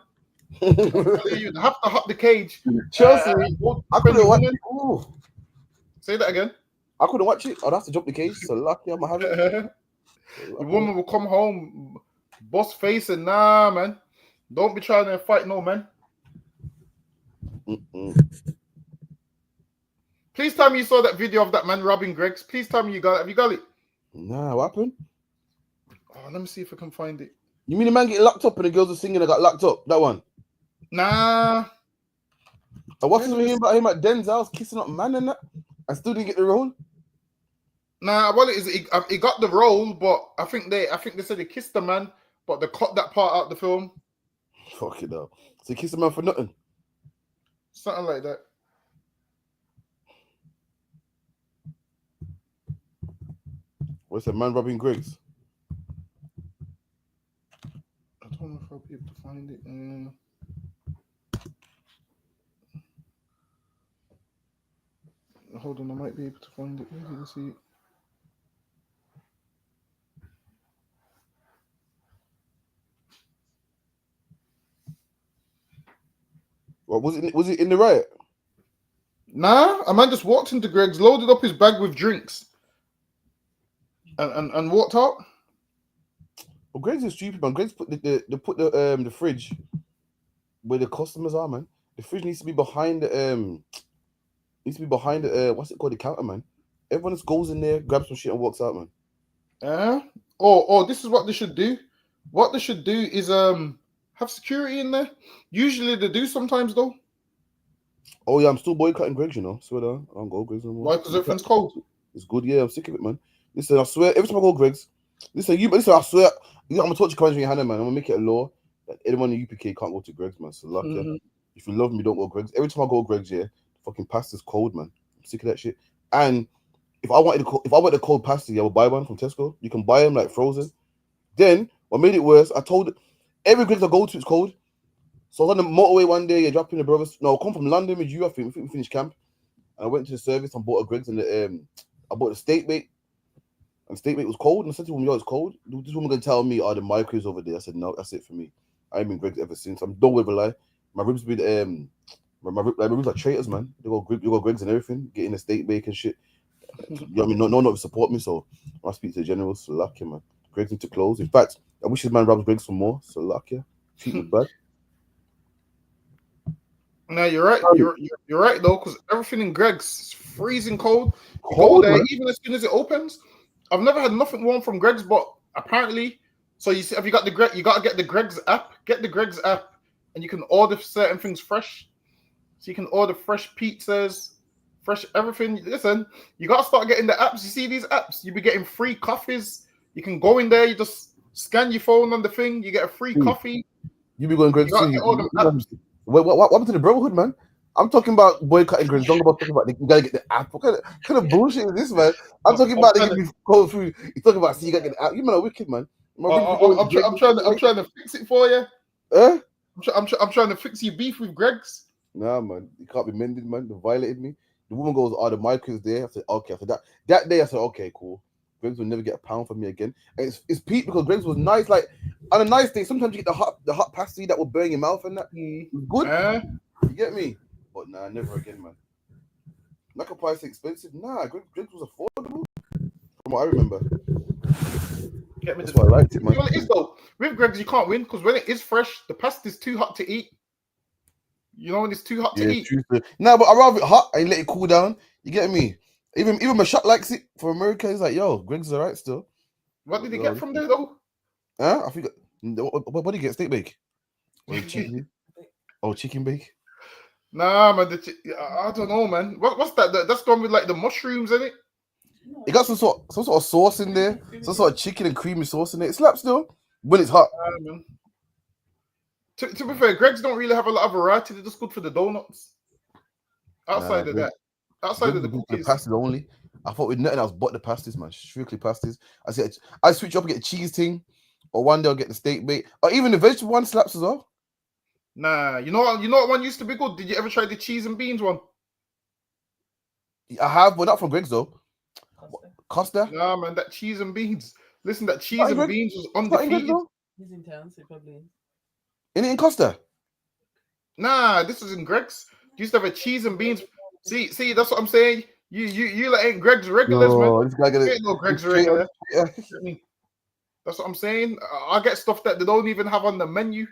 You'd have to hop the cage. Chelsea, I couldn't watch it. Say that again. I couldn't watch it. I'd have to jump the cage. So lucky I'm having it. The woman will come home, boss face, and nah, man. Don't be trying to fight no man. Please tell me you saw that video of that man robbing Greg's. Please tell me you got it. Have you got it? Nah, what happened? Oh, let me see if I can find it. You mean the man getting locked up and the girls are singing and got locked up? That one? Nah. What's his name about him at Den's house kissing up man and that? I still didn't get the role. Nah, well, he got the role, but I think they said he kissed the man, but they cut that part out the film. Fuck it up. So he kissed the man for nothing. Something like that. What's that man robbing Griggs? I don't know if I'll be able to find it. Hold on, I might be able to find it. Where did I see it? What was it in the riot? Nah, a man just walked into Greg's, loaded up his bag with drinks, And walked out. Well, Greg's is stupid, man. Greg's put the fridge where the customers are, man. The fridge needs to be behind the what's it called, the counter, man. Everyone just goes in there, grabs some shit, and walks out, man. Or this is what they should do. What they should do is have security in there. Usually they do sometimes though. Oh yeah, I'm still boycotting Greg's, you know. Swear down, I don't go Greg's no more. Why? Because everything's cold. It's good, yeah. I'm sick of it, man. Listen, I swear, every time I go Greg's, listen, I swear, I'm gonna touch your comments in your hand, man. I'm gonna make it a law that anyone in UPK can't go to Greg's, man. So luck, yeah. If you love me, don't go Greg's. Every time I go Greg's, yeah, fucking pasta's cold, man. I'm sick of that shit. And if I wanted a cold pasta, I would buy one from Tesco. You can buy them like frozen. Then what made it worse, I told every Greg's I go to, it's cold. So I was on the motorway one day, dropping the brothers. No, I come from London with you. I think we finished camp. And I went to the service and bought a Greg's, and I bought a steak bake. And steak bake was cold. And I said to him, yo, it's cold. This woman gonna tell me, the microwave's over there. I said, no, that's it for me. I ain't been Greg's ever since. I'm done with a lie. My ribs been my ribs are traitors, man. They go Greg's and everything, getting a steak bake and shit. You know what I mean? No one support me, so I speak to the generals. So luck, yeah, man. Greg's need to close. In fact, I wish this man robs Greg's some more. So luck, yeah. Treat me bad. No, you're right. You're right though, because everything in Greg's is freezing cold. You go there, even as soon as it opens. I've never had nothing warm from Greg's, but apparently, so you see, if you got you gotta get the Greg's app. Get the Greg's app, and you can order certain things fresh. So you can order fresh pizzas, fresh everything. Listen, you gotta start getting the apps. You see these apps, you be getting free coffees. You can go in there, you just scan your phone on the thing, you get a free coffee. You be going Greg's too. What happened to the brotherhood, man? I'm talking about boycotting Greg's. Don't about talking about you gotta get the app. What kind of bullshit is this, man? I'm talking about they can be going through. You're talking about you gotta get the app. You man are wicked, man. I'm trying to fix it for you. I'm trying to fix your beef with Greg's. Nah, man, it can't be mended, man. They violated me. The woman goes, the microwave's there. I said, okay. After that day, I said, okay, cool. Greg's will never get a pound from me again. And it's peak because Greg's was nice. Like on a nice day, sometimes you get the hot pasty that will burn your mouth and that. Good. You get me? But nah, never again, man. Like a price expensive. Nah, Greg's was affordable. From what I remember. That's why I liked it, man. You know what it is though? With Greg's, you can't win because when it is fresh, the pasta's too hot to eat. You know when it's too hot to eat. No, but I rather it hot and let it cool down. You get me? Even my shot likes it. For America, he's like, yo, Greg's is alright still. What did he get from there though? I think. What did he get? Steak bake? Chicken bake? Nah, man. I don't know, man. What's that? That's the one with like the mushrooms in it. It got some sort of sauce in there, some sort of chicken and creamy sauce in there. It slaps still when it's hot. To be fair, Greg's don't really have a lot of variety. They're just good for the donuts. Outside of that, outside of the cookies, the pastas only. I thought with nothing else but the pastas, man. Strictly pastas. I switch up and get a cheese thing, or one day I'll get the steak bake, or even the vegetable one slaps as well. Nah, you know what one used to be good. Did you ever try the cheese and beans one? I have, but not from Greg's though. Costa? Nah, man, that cheese and beans. Listen, that cheese and beans was undefeated. He's in town, so probably. In it in Costa? Nah, this was in Greg's. You used to have a cheese and beans. See, that's what I'm saying. You like ain't Greg's regulars, man. This guy ain't no Greg's regular. Yeah. That's what I'm saying. I get stuff that they don't even have on the menu.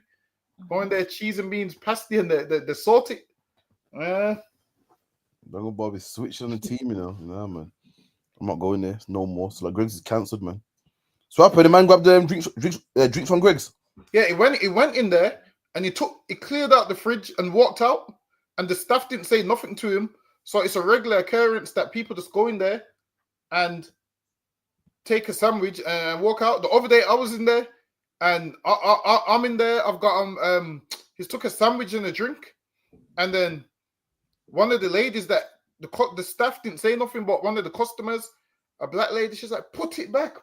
Going there, cheese and beans, pasty, and the salty. Don't go Bobby switching on the team, you know. Nah, man. I'm not going there. It's no more. So like Greg's is cancelled, man. So I put the man grabbed them drinks from Greg's. Yeah, he went in there and he cleared out the fridge and walked out, and the staff didn't say nothing to him. So it's a regular occurrence that people just go in there and take a sandwich and walk out. The other day I was in there and I'm in there. I've got he's took a sandwich and a drink, and then one of the ladies that the staff didn't say nothing, but one of the customers, a black lady, she's like, put it back.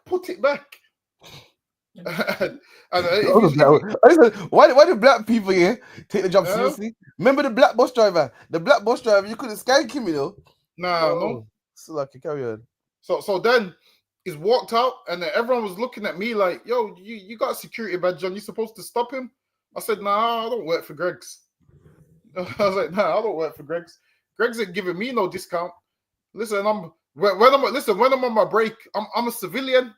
Why do black people here take the job seriously? Remember the black bus driver? The black bus driver, you couldn't skank him, you know. No. So like, carry on. So then he's walked out, and then everyone was looking at me like, "Yo, you got a security badge on? You supposed to stop him?" I said, "Nah, I don't work for Greg's." I was like, "Nah, I don't work for Greg's. Greg's ain't giving me no discount. Listen, when I'm on my break, I'm a civilian.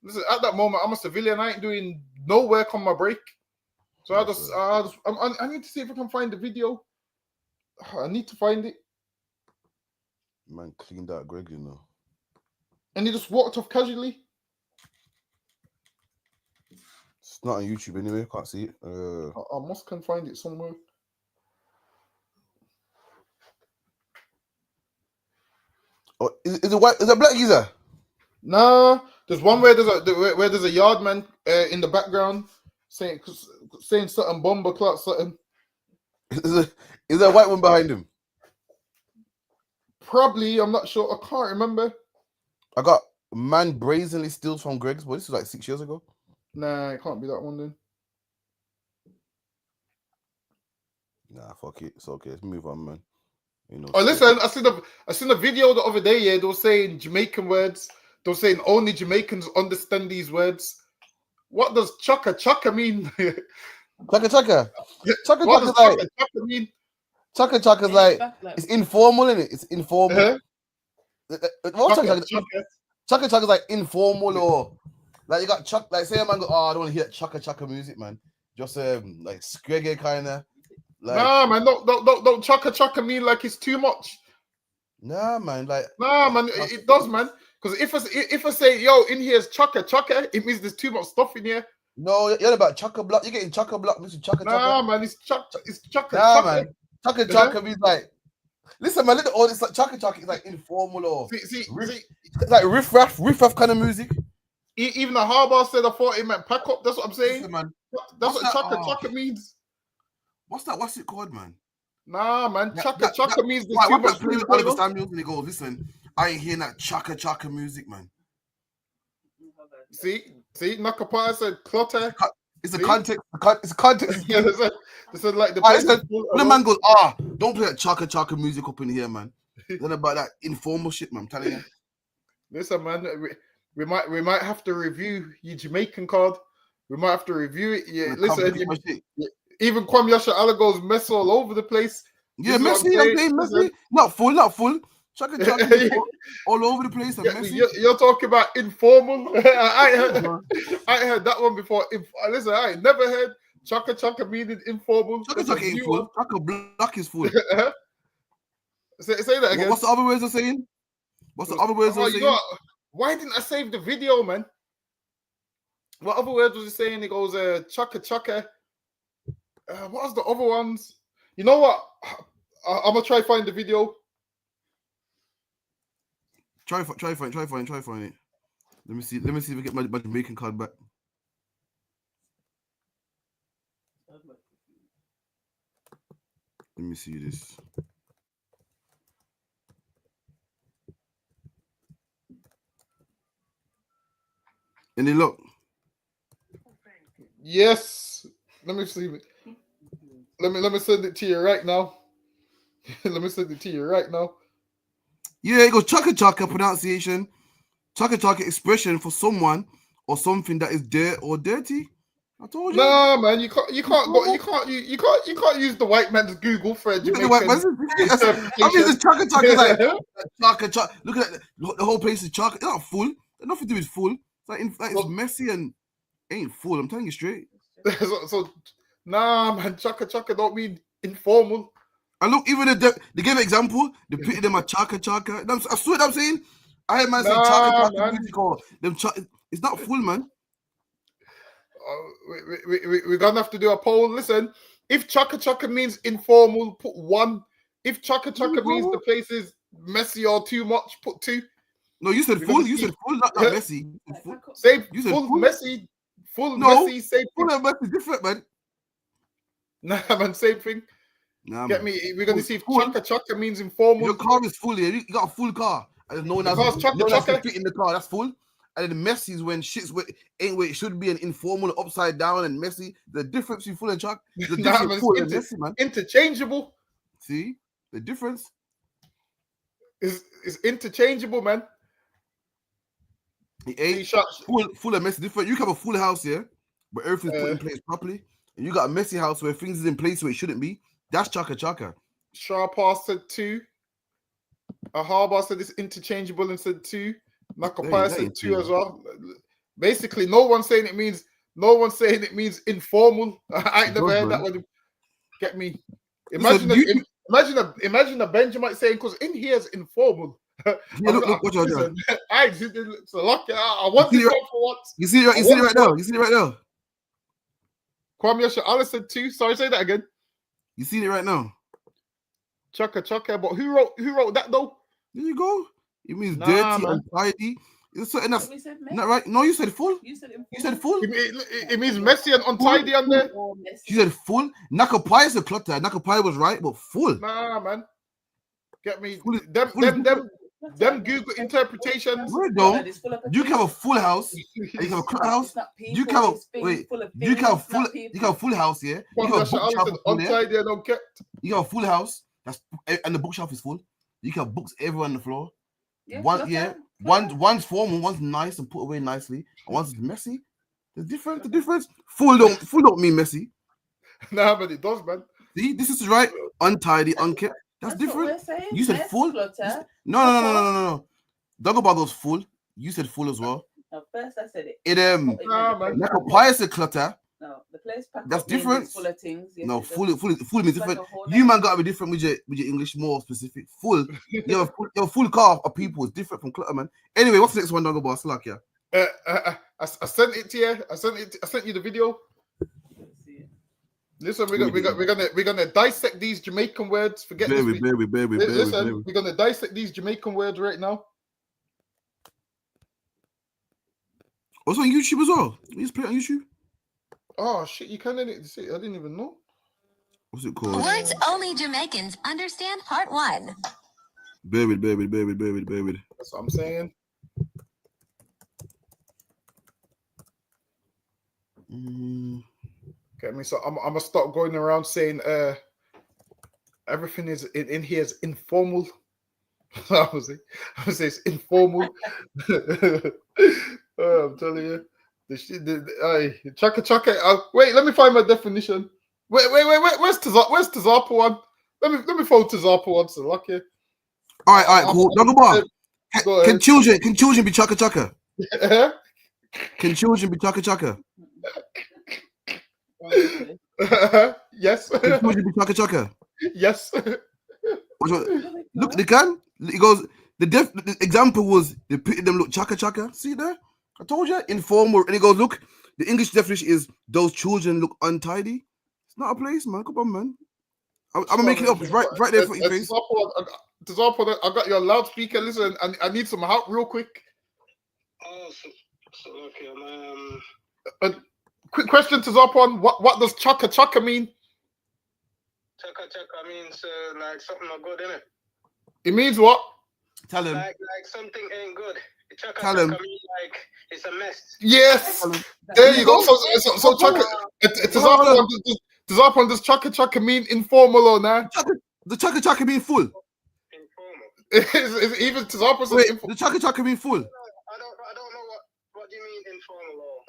Listen, at that moment, I'm a civilian. I ain't doing no work on my break. So I need to see if I can find the video. I need to find it. Man, cleaned out Greg, you know. And he just walked off casually. It's not on YouTube anyway. Can't see it. I can find it somewhere. Oh, is it white? Is it black geezer? Nah, there's one where there's a yard man in the background saying something bomber clock something. Is there a white one behind him? Probably, I'm not sure. I can't remember. I got man brazenly steals from Greg's. But this was like 6 years ago. Nah, it can't be that one then. Nah, fuck it. It's okay. Let's move on, man. You know. Oh, listen, I seen a video the other day. Yeah, they were saying Jamaican words. They were saying only Jamaicans understand these words. What does chaka chaka mean? Chaka chaka. Chaka What chaka does like. chaka chaka mean? Chaka chaka is like it's informal, isn't it? It's informal. What chaka chaka is like informal or like you got chuck. Like say a man go, oh, I don't want to hear that chaka chaka music, man. Just like skreggy kind of. Like, nah, man, don't chaka chaka mean like it's too much. Nah, man, like nah, man, it does, man. Because if I say yo in here is chaka chaka, it means there's too much stuff in here. No, you're about chaka block. You're getting chaka block, Mr. Chaka chaka. Nah, man, it's chaka nah, chaka. Man, chaka chaka means like. Listen, man, look at all this like chaka chaka is like informal or see, it's like riff raff kind of music. Even the harbor said I thought it meant pack up. That's what I'm saying. Listen, man. That's what chaka chaka means. What's that? What's it called, man? Nah, man. Chaka chaka means there's too too much. much. Oliver Samuels and he goes, listen, I ain't hearing that chaka chaka music, man. See, Nakapaya said clutter. It's a context. It's a context. Yeah, they said like the when the man goes, don't play that chaka chaka music up in here, man. Then about that informal shit, man. I'm telling you. Listen, man, we might have to review your Jamaican card. We might have to review it. Yeah, listen, even Kwame Yasha goes mess all over the place. Yeah, messy. I'm saying messy. Not full. Chaka chaka all over the place. Messy. You're talking about informal. I heard that one before. Listen, I ain't never heard chaka chaka meaning informal. Chaka chaka ain't full. Chaka block is full. Say that again. What's the other words they're saying? What's the other words they're saying? Why didn't I save the video, man? What other words was he saying? He goes, chaka chaka. What was the other ones? You know what? I'm gonna try find the video. Try find it. Let me see if I get my Jamaican card back. Let me see this. Any look? Yes. Let me see. Let me send it to you right now. Let me send it to you right now. Yeah, it goes chaka chaka pronunciation, chaka chaka expression for someone or something that is dirt or dirty. I told you. Nah, man, you can't use the white man's Google for a Jamaican. I mean, the chaka chaka is like chaka chaka. Look at that. The whole place is chaka. It's not full. It's nothing to do with full. It's like it's messy and ain't full. I'm telling you straight. so nah, man, chaka chaka don't mean informal. And look, even they gave an example. They put them at chaka chaka. I swear, I'm saying. I heard man say chaka chaka music or them. It's not full, man. We're gonna have to do a poll. Listen, if chaka chaka means informal, put 1. If chaka chaka means the place is messy or too much, put 2. No, you said full. You said full, not messy. Say full, messy, full, messy. Say full and messy different, man. Nah, man, same thing. Nah, Get man. me? We're gonna see if chaka chaka means informal. Your car is full here. You got a full car, and no one else can fit in the car. That's full. And then messy is when shit's ain't where it should be, an informal, upside down, and messy. The difference between full and chaka, the difference full and messy, man. Interchangeable. See the difference is interchangeable, man. It ain't full and messy different. You can have a full house here, but everything's put in place properly, and you got a messy house where things is in place where it shouldn't be. That's chaka chaka. Sharp said 2. Harbour said it's interchangeable and said 2. Nakapaya Hey, said that 2 is as well. Basically, no one's saying it means informal. I ain't never heard that one. Get me? Imagine imagine a Benjamin saying, because in here is informal. Yeah, look, watch out there. It's a lucky. I want this one for what? You see it right now. You see it right now. Kwame Yasha said 2. Sorry, say that again. You see it right now. Chaka. But who wrote that though? There you go. It means dirty, untidy. It's something that's not right. No, you said full. You said full. It means messy and untidy on there. You said full. Nakapaya is a clutter. Nakapaya was right, but full. Nah, man. Get me. Them Google interpretations. You can have a full house. You can have a clutter house. You can have You can have a full house. Yeah. You can have a bookshelf untidy and unkept. You can have a full house. And the bookshelf is full. You can have books everywhere on the floor. One's formal, one's nice and put away nicely, and one's messy. The difference. Full don't mean messy. Nah, but it does, man. See, this is right. Untidy, unkept. That's different. You said full. No. Don't go about those full. You said full as well. No, first I said it. Nakapaya said clutter. No, the place pack that's different. Full of things. Yes, no, full means different. You man gotta be different with your English, more specific. Full, you have a full car of people is different from clutter, man. Anyway, what's the next one, Dongo Boss? Like, yeah. I sent it to you. I sent you the video. Listen, we're gonna dissect these Jamaican words. Forget this. Listen, we're gonna dissect these Jamaican words right now. Also on YouTube as well. You just play it on YouTube. Oh shit! You kind of see. I didn't even know. What's it called? Words only Jamaicans understand. Part 1. Baby. That's what I'm saying. Get me? So I'm gonna start going around saying everything is in here is informal. I would say it's informal. I'm telling you. Chaka. Wait, let me find my definition. Wait. Where's Tazapa one? Let me follow Tazapa one. So lucky. All right, cool. Can children be chaka? Can children be chaka? Yes. Can children be chaka? Yes. Look, they can. It goes. The example was they put them look chaka. See there? I told you, informal. And he goes, look, the English definition is those children look untidy. It's not a place, man. Come on, man. I'm gonna make it up. It's right there for your face. I got your loudspeaker. Listen, I need some help real quick. Oh, so okay, quick question to Zarpon. What does chaka mean? Chaka means like something not good, innit? It means what? Tell him. Like something ain't good. Tell him. Means like it's a mess. Yes. There you go. So chaka. To Zarpon, does chaka mean informal or not? The chaka mean full. Is even to Zarpon? The chaka mean full. I don't know what do you mean informal or.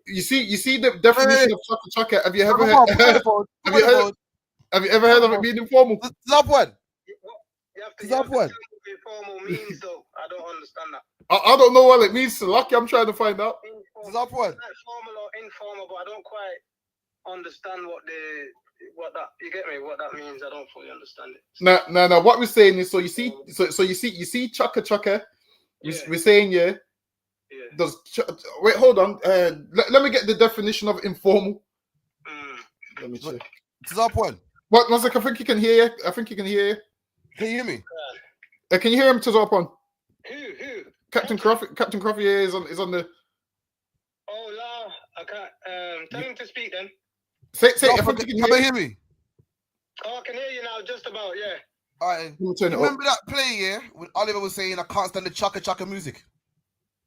You see the definition of chaka. Have you ever heard? Have you ever heard of it being informal? Zarpon. Informal means though. I don't understand that. I don't know what it means. So lucky, I'm trying to find out. Informal or informal, but I don't quite understand what that you get me. What that means, I don't fully understand it. No. What we're saying is, so you see, chaka. We're saying Does wait? Hold on. Let me get the definition of informal. Let me check. Tazapwan. What? One second. I think you can hear you. Can you hear me? Can you hear him, Tazapwan? Who? Captain Crawford is on the. Oh no, I can't. Tell him to speak then. Say. I think you can hear me. Oh, I can hear you now, just about. Yeah. All right. Remember that play, when Oliver was saying, "I can't stand the chaka music."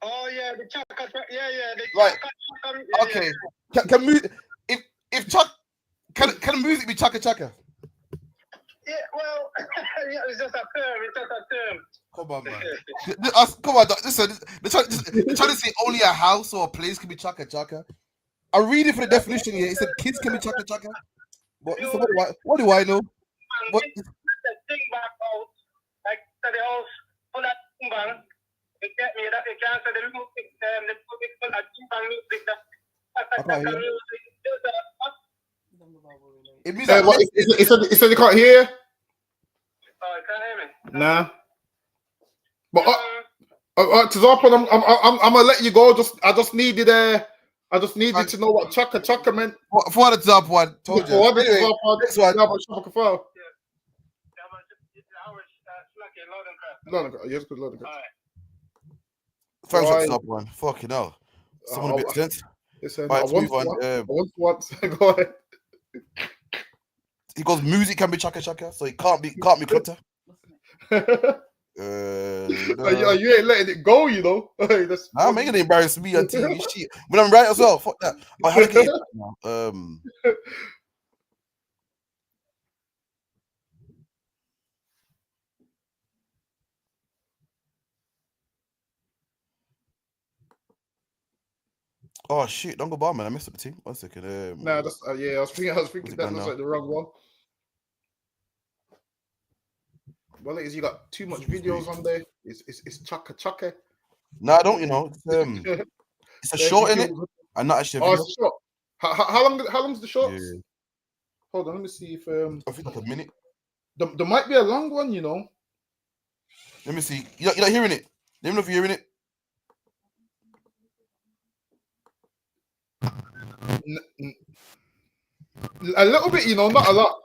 Oh yeah, the chaka. Yeah. Right. Okay. Yeah. Can music be chaka? Yeah, well, it's just a term. Come on, man. Come on, listen. They're trying to say only a house or a place can be chaka. I read it for the definition here. It said kids can be chaka. But listen, what do I know? What? The thing back out, like the house I can't hear. It means What, he said he can't hear. Nah. But Tazarpon, I'm gonna let you go. I just needed to know what chaka meant. For the Tazarpon, told you. Anyway, next one. Yes, good Lord. Thanks for the Tazarpon. Fucking hell. Someone a bit tense. Listen, Right, I move on. once. Go ahead. He goes, music can be chaka, so it can't be clutter. You ain't letting it go, you know. Nah, I'm making it embarrass me on TV. Shit. When I'm right as well, fuck that. How to get it now? Oh shit! Don't go bar, man. I messed up the team. 1 second. Nah, that's I was thinking that looks like the wrong one. Well, it is you got too much videos on there. It's chaka. Nah, I don't. You know, it's a short in it, and not actually. Oh, it's a short. How long's the shorts? Yeah. Hold on, let me see if I think like a minute. There might be a long one, you know. Let me see. You're not hearing it. Let me know if you're hearing it. A little bit, you know, not a lot.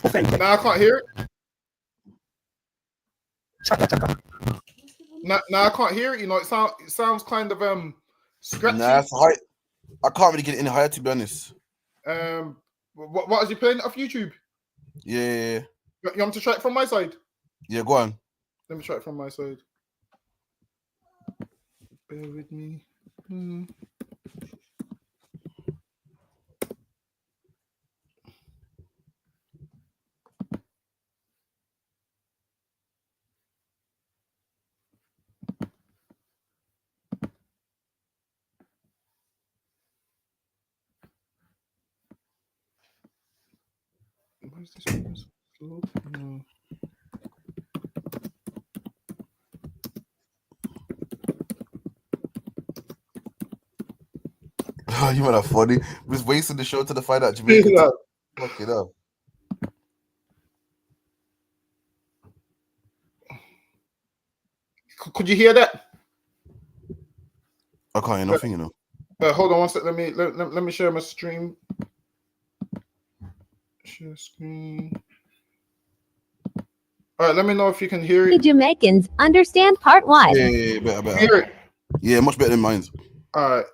Nah, I can't hear it. Nah, I can't hear it. You know, it sounds kind of scratchy. Nah, it's high. I can't really get it any higher, to be honest. What is you playing off YouTube? Yeah. You want me to try it from my side? Yeah, go on. Let me try it from my side. Bear with me. Why is this one so slow? No. Oh, you are funny. We're just wasting the show to find out Jamaica. Yeah. Fuck it up. Could you hear that? I can't hear nothing, you know. Hold on one sec. Let me share my stream. Share screen. All right, let me know if you can hear it. Jamaicans understand part 1. Yeah, better. Hear it. Yeah, much better than mine. All right.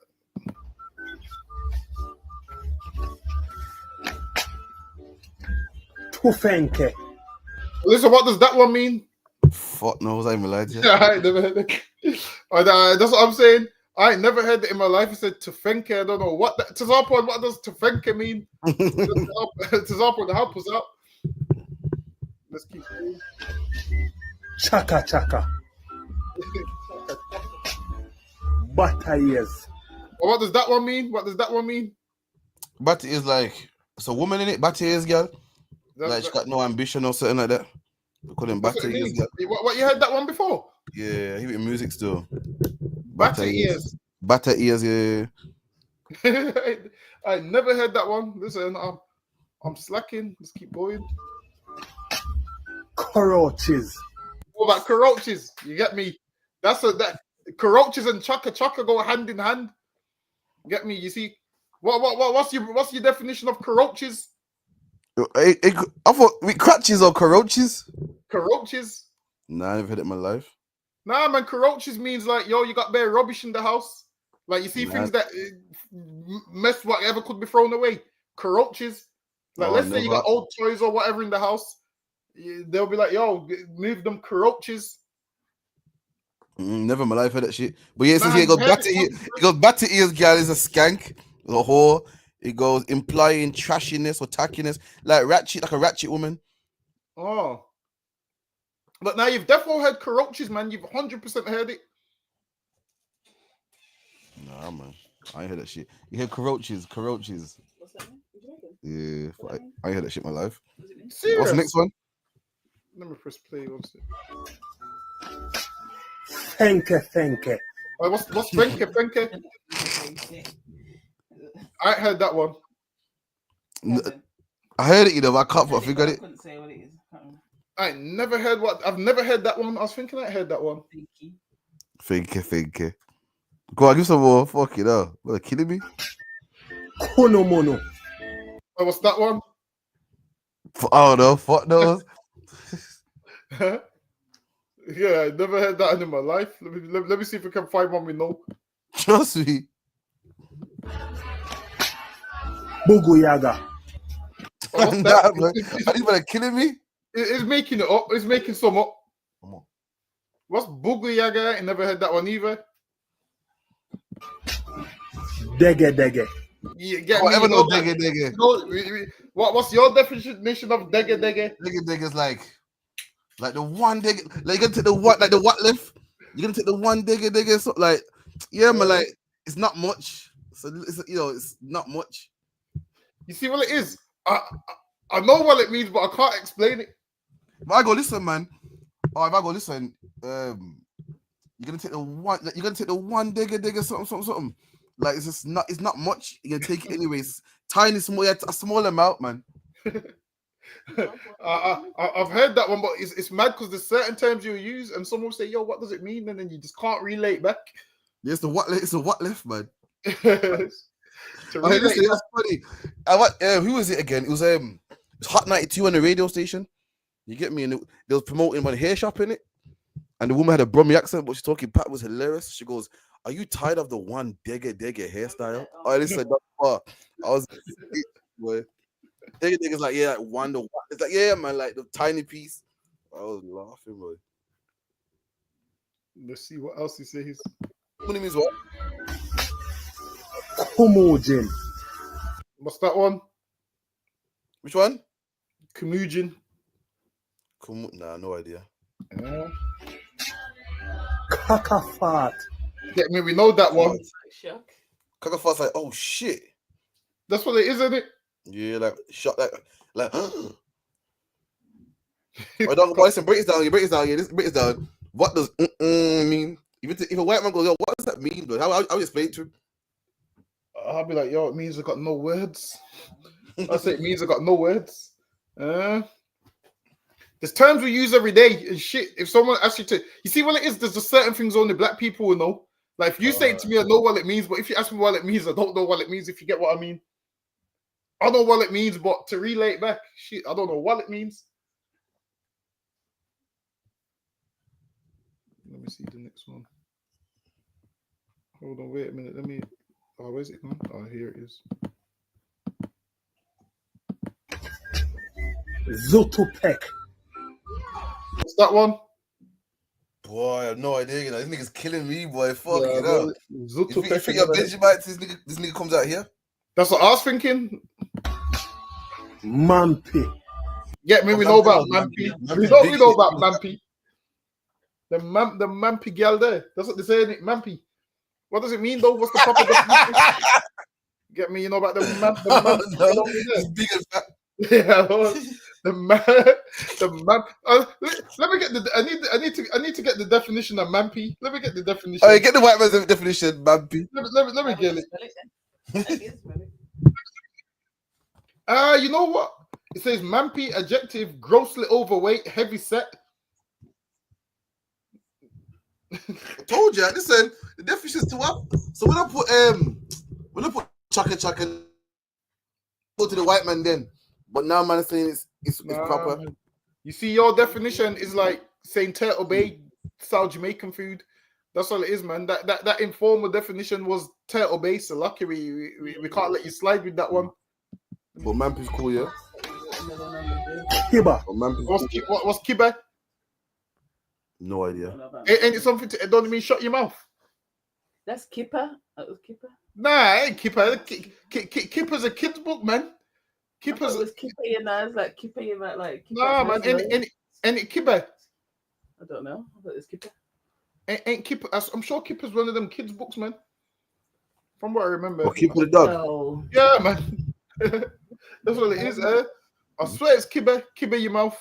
Tufenke. Listen, what does that one mean? Fuck no, was I even lied to you? Yeah, I ain't never heard it. That's what I'm saying. I ain't never heard it in my life. He said Tufenke. I don't know what that. Tazarpon, what does Tufenke mean? Tazarpon, help us out. Let's keep going. Chaka. Butter ears. Well, what does that one mean? Batty is like, it's a woman in it. Batty is, girl. Like, she got no ambition or something like that. We call him Batty ears, girl. What, you heard that one before? Yeah, he with music still. Batty ears. Batty ears, yeah. I never heard that one. Listen, I'm slacking. Let's keep going. Coroches. What about coroches? You get me? That coroches and chaka go hand in hand. Get me? You see? What's your definition of coroches? I thought crutches or coroches? Coroches? Nah, I never heard it in my life. Nah, man, coroches means like, yo, you got bare rubbish in the house. Like, you see things that mess whatever could be thrown away. Coroches. Like, let's say you got old toys or whatever in the house. They'll be like, yo, move them coroches. Never in my life heard that shit. But yeah, since it goes back to ears, girl is a skank, a whore. It goes implying trashiness or tackiness, like a ratchet woman. Oh. But now you've definitely heard coroches, man. You've 100% heard it. Nah, man. I ain't heard that shit. You hear coroches. What's that mean? Yeah, I ain't heard that shit in my life. Serious? What's the next one? Let me press play. Fenke. What's Fenke? I heard that one. I heard it, you know, but I can't put a finger on it. couldn't say what it is. I've never heard that one. I was thinking I heard that one. Fenke. Go on, give some more. Fuck it up. You're killing me. Konomono. What's that one? I don't know. Fuck knows. Yeah, I never heard that in my life. Let me see if we can find one we know. Trust me. Buguyaga. What's that? Are you killing me? It's making it up. It's making some up. What's Buguyaga? I never heard that one either. Dege. Yeah, get whatever me, no dege. What's your definition of dege? Dege is like the one dege. Like you're gonna take the what, like the what lift. You're gonna take the one dege. So like, yeah, man, like it's not much. So it's, you know, it's not much. You see what it is? I know what it means, but I can't explain it. But I go listen, man. Oh, if I go listen, you're gonna take the one. Like, you're gonna take the one dege, something. Like it's not much. You're gonna take it anyways. Tiny, small, a small amount, man. I've heard that one, but it's mad because there's certain terms you use, and someone will say, "Yo, what does it mean?" And then you just can't relate back. Yeah, it's the what left, man. Listen, that's funny. Who was it again? It was Hot 92 on the radio station. You get me? And they was promoting one hair shop in it, and the woman had a Brummie accent, but she's talking Pat was hilarious. She goes, "Are you tired of the one dege hairstyle?" I listen, I was boy. Dege is like, yeah, like one. It's like, yeah, man, like the tiny piece. I was laughing, boy. Let's see what else he says. What means what? Kumujin. What's that one? Which one? Kumujin. Nah, no idea. Kakafat. Yeah, I mean, we know that one. Kakafat's like, oh shit. That's what it is, isn't it? Yeah, like shot like. I don't listen. Break it down. You break it down. Yeah, break it down. What does mean? If a white man goes, yo, what does that mean, bro? How you explain it to him? I'll be like, yo, it means I got no words. I say it means I got no words. There's terms we use every day and shit. If someone asks you to, you see what it is? There's just certain things only black people will know. Like if you say it to me, I know what it means. But if you ask me what it means, I don't know what it means. If you get what I mean, I know what it means, but to relate back, shit, I don't know what it means. Let me see the next one. Hold on, wait a minute. Let me. Oh, where's it gone? Oh, here it is. Zotopek. What's that one? Boy, I have no idea. You know, this nigga's killing me, boy. Fuck it bro. up. You think you're Benjamin? This nigga comes out here. That's what I was thinking. Mampi. Yeah, we know about Mampi. We know about Mampi. The Mampi girl there. That's what they say, isn't it? Mampi. What does it mean though? What's the proper definition? Get me, you know about the Mampi. Big as that. Yeah, the man. Let me get the. I need to get the definition of Mampi. Let me get the definition. Oh, get the white man's definition, Mampi. Let me get it. You know what? It says Mampi, adjective, grossly overweight, heavy set. I told you. Listen, the definition is to what? So when I put chaka, go to the white man then. But now man is saying it's proper. Man. You see, your definition is like saying Turtle Bay, South Jamaican food. That's all it is, man. That informal definition was Turtle Bay. So lucky we can't let you slide with that one. But Mampi's cool, yeah. Kiba. What's Kiba? No idea. Ain't it something to? Don't mean shut your mouth. That's Kipper. That was Kipper. Nah, ain't Kipper. Kipper's a kid's book, man. Kipper's was Kipper, you know. It's like Kipper, you might like. Nah, man. Ain't Kipper. I don't know. I thought it was Kipper. Ain't Kipper. I'm sure Kipper's one of them kids' books, man. From what I remember. What, Kipper the dog? No. Yeah, man. That's what it is, I swear it's Kibbe. Kibbe your mouth.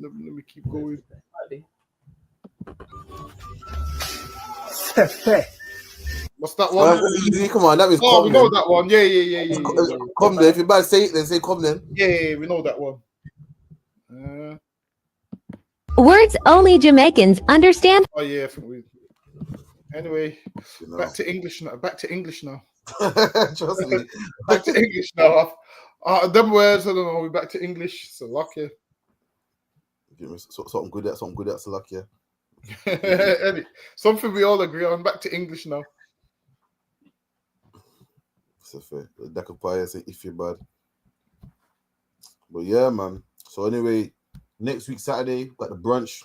Let me keep going. What's that one? Come on, that was. Oh, we know that one. Yeah. Come then. If you're bad, say it then. Say come then. Yeah, we know that one. Words only Jamaicans understand. Oh yeah, I think we. Anyway, back to English now. Trust me. Back to English now. Them words, I don't know. We're back to English. So lucky. Something good. That's lucky. Something we all agree on. Back to English now. So fair. The deck of fire say if you're bad. But yeah, man. So anyway, next week Saturday, got the brunch.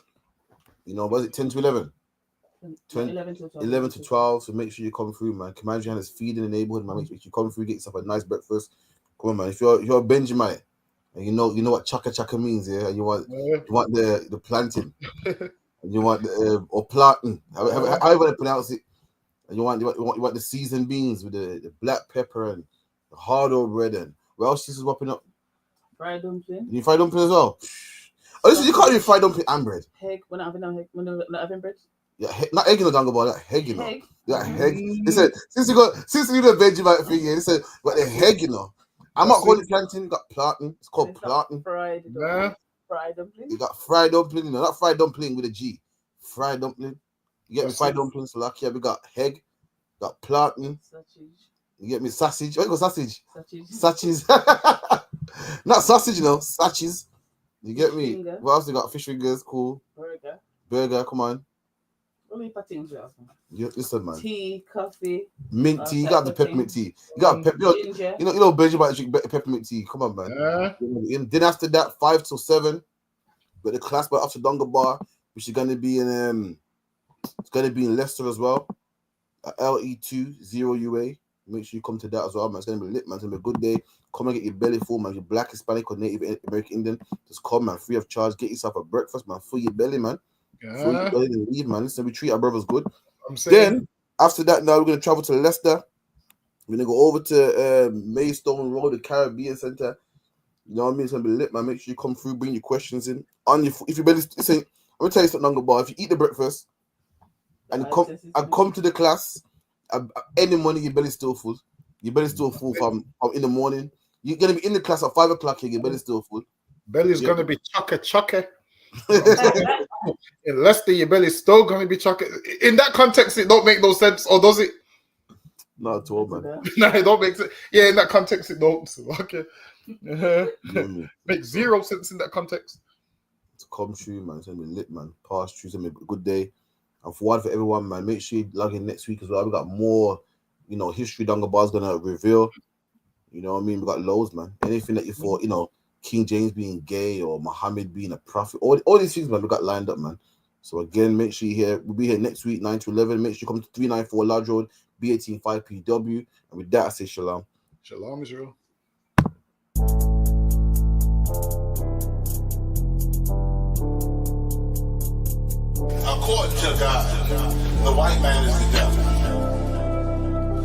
You know, was it 10 to 11? 11 to 12. So make sure you come through, man. Command your hand is feeding the neighborhood, man. Make sure you come through, get yourself a nice breakfast. Come on, man. If you're a Benjamite and you know what chaka means, yeah, and you want the planting, and you want the or planting, however they pronounce it, and you want the seasoned beans with the black pepper and the hard-boiled bread, and what else is whopping up? Fried dumpling. You fried dumpling as well. Oh, listen, you can't even fried dumpling and bread. Egg. We're not having bread. Yeah, not egg in the dango bar, that egg, you know. Yeah, egg. They said since you do the Vegemite thing, yeah, they said got the egg, you know. I'm not calling it plantain, got plantain. It's called plantain. Fried dumpling. You got fried dumpling, you know, not fried dumpling with a G. Fried dumpling. You get me fried dumplings, so like here we got egg, got plantain. You get me sausage. What you got sausage? Sausage. Not sausage, you know, sausage. You get me? What else you got? Fish fingers, cool. Burger, come on. Listen, man. Tea, coffee, mint tea. You got the peppermint tea. You got ginger. You know, Benjamin drink peppermint tea. Come on, man. Then after that, 5 till 7, got the class by after Donga Bar, which is gonna be in it's gonna be in Leicester as well. LE20UA. Make sure you come to that as well, man. It's gonna be lit, man. It's gonna be a good day. Come and get your belly full, man. You're Black, Hispanic, or Native American Indian. Just come, man. Free of charge. Get yourself a breakfast, man. Fill your belly, man. Fill your belly and leave, man. Listen, we treat our brothers good. Then after that, now we're gonna travel to Leicester. We're gonna go over to Maidstone Road, the Caribbean Center. You know what I mean? It's gonna be lit, man. Make sure you come through, bring your questions in. If your belly, listen, I'm gonna tell you something, Donga Bar. If you eat the breakfast and come to the class, any morning your belly's still full. Your belly's still full from in the morning. You're gonna be in the class at 5 o'clock here. Your belly's still full. Belly's gonna be chaka. In Leicester, your belly's still gonna be chaka. In that context, it don't make no sense, or does it? Not at all, man. No, it don't make sense. Yeah, in that context, it don't. Okay. Makes zero sense in that context. To come through, man. It's gonna be lit, man. Pass through, it's gonna be a good day. And for everyone, man, make sure you log in next week as well. We got more, you know, history Donga Bar's gonna reveal. You know what I mean? We got loads, man. Anything that you thought, you know, King James being gay or Muhammad being a prophet, all these things, man, we got lined up, man. So again, make sure you're here. We'll be here next week, 9 to 11. Make sure you come to 394 Lodge Road, B18 5PW. And with that, I say shalom. Shalom, Israel. According to God, the white man is the devil.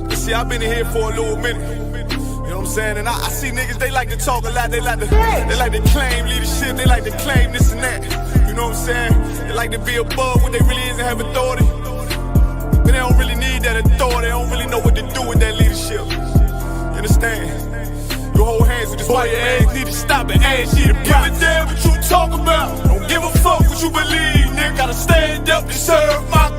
You see, I've been in here for a little minute. You know what I'm saying? And I see niggas, they like to talk a lot. They like to claim leadership. They like to claim this and that. You know what I'm saying? They like to be above what they really is and have authority. But they don't really need that authority. They don't really know what to do with that leadership. You understand? You hold hands with this white ass, need to stop and ask you to give a damn what you talk about. Don't give a fuck what you believe, nigga. Gotta stand up and serve my